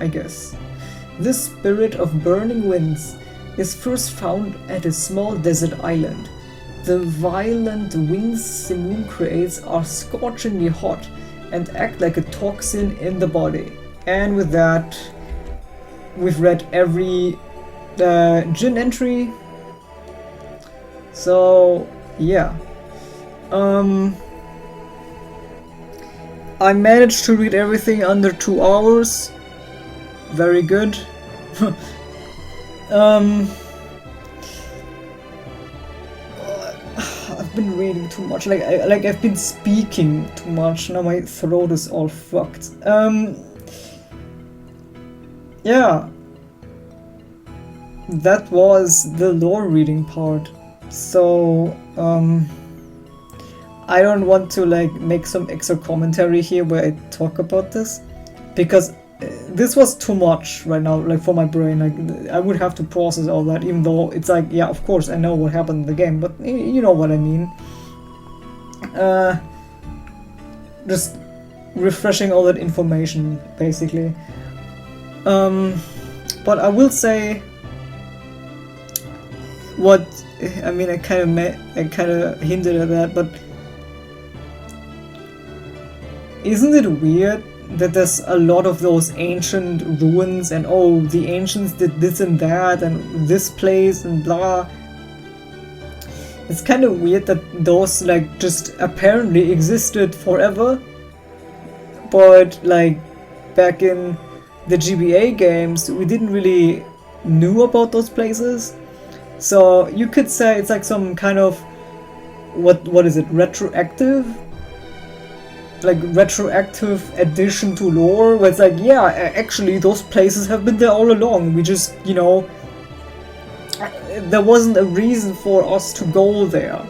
I guess. This spirit of burning winds is first found at a small desert island. The violent winds Simoom creates are scorchingly hot and act like a toxin in the body. And with that, we've read every Djinn entry. So yeah, I managed to read everything under 2 hours. Very good. I've been reading too much. I've been speaking too much. Now my throat is all fucked. Yeah. That was the lore reading part. So I don't want to like make some extra commentary here where I talk about this, because this was too much right now, like for my brain. Like I would have to process all that, even though it's like, yeah, of course I know what happened in the game, but you know what I mean. Just refreshing all that information, basically. But I will say what I mean. I kind of hinted at that, but isn't it weird that there's a lot of those ancient ruins and oh, the ancients did this and that and this place and blah. It's kind of weird that those like just apparently existed forever, but like back in the GBA games we didn't really knew about those places. So you could say it's like some kind of what is it, retroactive addition to lore, where it's like, yeah, actually those places have been there all along, we just, you know, there wasn't a reason for us to go there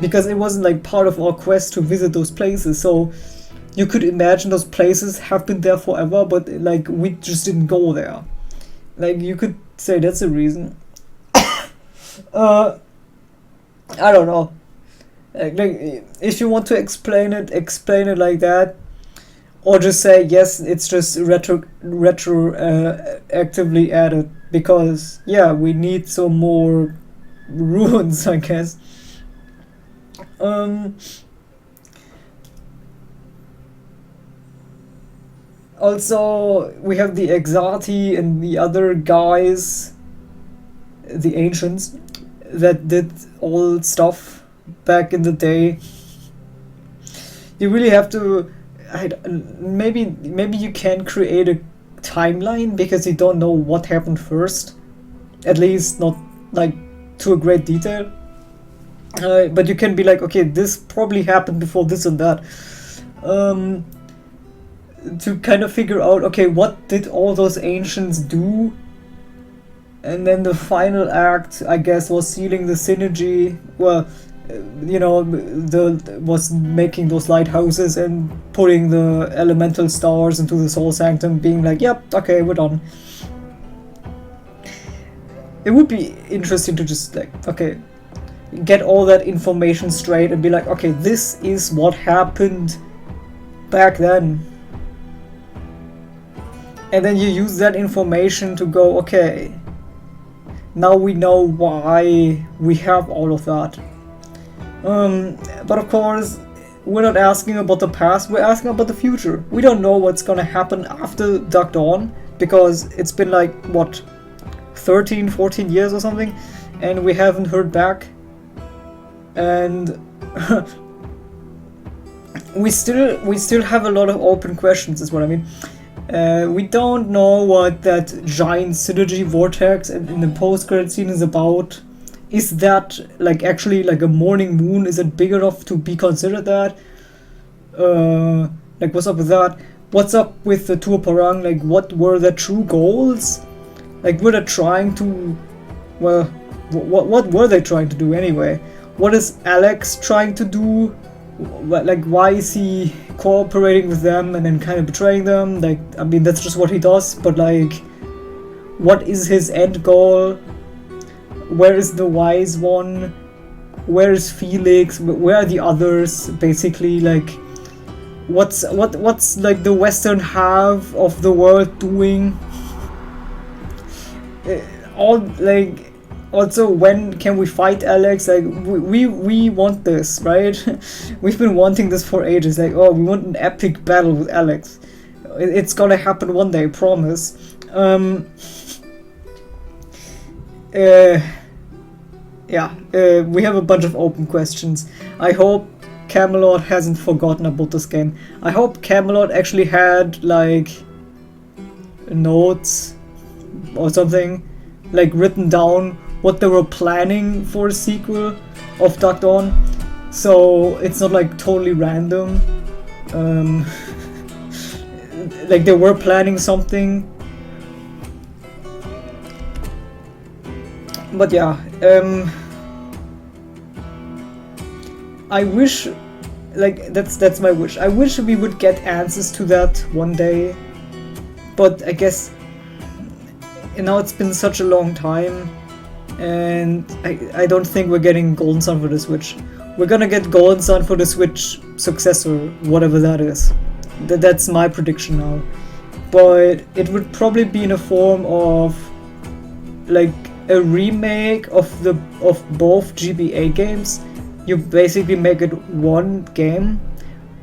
because it wasn't like part of our quest to visit those places. So you could imagine those places have been there forever, but like we just didn't go there. Like you could say that's a reason. I don't know. Like if you want to explain it like that, or just say yes, it's just retroactively added because yeah, we need some more ruins, I guess. Also, we have the Exarti and the other guys, the ancients, that did all stuff back in the day. You really have to, maybe you can create a timeline because you don't know what happened first, at least not like to a great detail, but you can be like, okay, this probably happened before this and that, to kind of figure out, okay, what did all those ancients do. And then the final act, I guess, was sealing the synergy. Well, you know, was making those lighthouses and putting the elemental stars into the soul sanctum, being like, yep, okay, we're done. It would be interesting to just like, okay, get all that information straight and be like, okay, this is what happened back then. And then you use that information to go, okay, now we know why we have all of that. But of course, we're not asking about the past, we're asking about the future. We don't know what's gonna happen after Dark Dawn, because it's been like, what, 13, 14 years or something, and we haven't heard back. And we still have a lot of open questions, is what I mean. We don't know what that giant synergy vortex in the post-credit scene is about. Is that like actually like a morning moon? Is it big enough to be considered that? Like what's up with that? What's up with the Tour Parang? Like what were the true goals? Like were they trying to, well, what were they trying to do anyway? What is Alex trying to do? Like why is he cooperating with them and then kind of betraying them? Like, I mean, that's just what he does, but like, what is his end goal? Where is the wise one? Where is Felix? Where are the others? Basically, like, what's like the western half of the world doing? All like, also, when can we fight Alex? Like, we want this, right? We've been wanting this for ages. Like, oh, we want an epic battle with Alex. It's gonna happen one day, promise. We have a bunch of open questions. I hope Camelot hasn't forgotten about this game. I hope Camelot actually had, like, notes or something, like, written down what they were planning for a sequel of Dark Dawn, so it's not like totally random. Like they were planning something. But yeah, I wish, like, that's my wish. I wish we would get answers to that one day, but I guess, you know, it's been such a long time, and I don't think we're getting Golden Sun for the Switch. We're gonna get Golden Sun for the Switch successor, whatever that is. That's my prediction now. But it would probably be in a form of like a remake of both GBA games. You basically make it one game,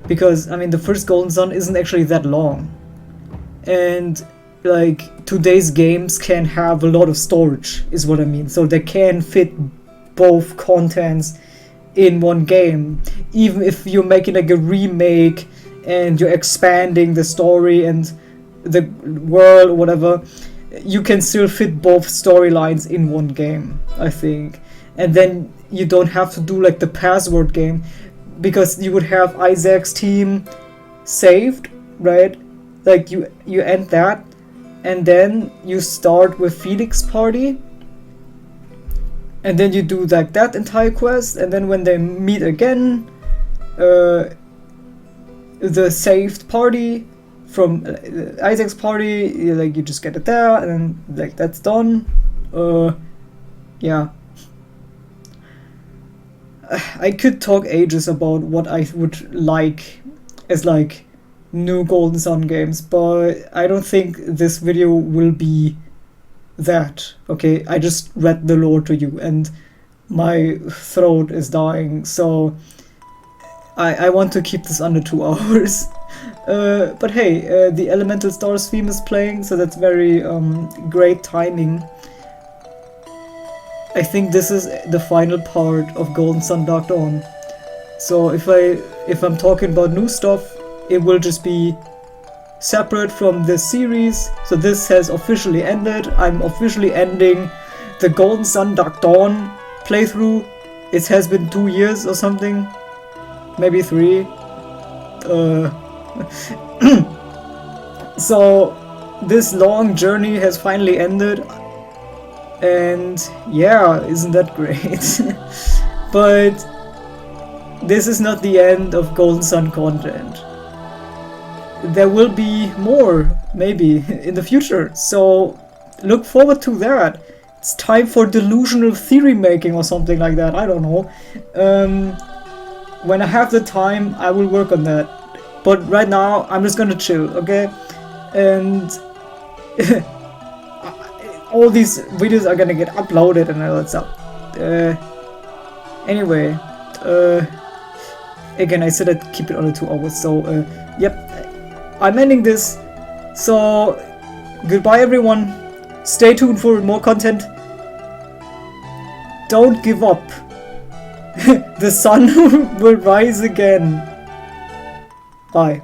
because I mean the first Golden Sun isn't actually that long, and like today's games can have a lot of storage, is what I mean. So they can fit both contents in one game, even if you're making like a remake and you're expanding the story and the world or whatever, you can still fit both storylines in one game, I think. And then you don't have to do like the password game, because you would have Isaac's team saved, right? Like you end that, and then you start with Felix's party, and then you do like that entire quest, and then when they meet again, the saved party from Isaac's party, like you just get it there, and then like that's done. Yeah. I could talk ages about what I would like as like new Golden Sun games, but I don't think this video will be that. Okay, I just read the lore to you and my throat is dying, so I want to keep this under 2 hours. But hey, the Elemental Stars theme is playing, so that's very great timing. I think this is the final part of Golden Sun Dark Dawn. So if I'm talking about new stuff, it will just be separate from this series. So this has officially ended. I'm officially ending the Golden Sun Dark Dawn playthrough. It has been 2 years or something, maybe 3. So this long journey has finally ended, and yeah, isn't that great? But this is not the end of Golden Sun content. There will be more, maybe, in the future, so look forward to that. It's time for delusional theory making or something like that, I don't know. When I have the time, I will work on that. But right now, I'm just gonna chill, okay? And all these videos are gonna get uploaded and all that stuff. Anyway, again, I said I'd keep it under 2 hours, so yep, I'm ending this. So goodbye everyone, stay tuned for more content. Don't give up. The sun will rise again. Bye.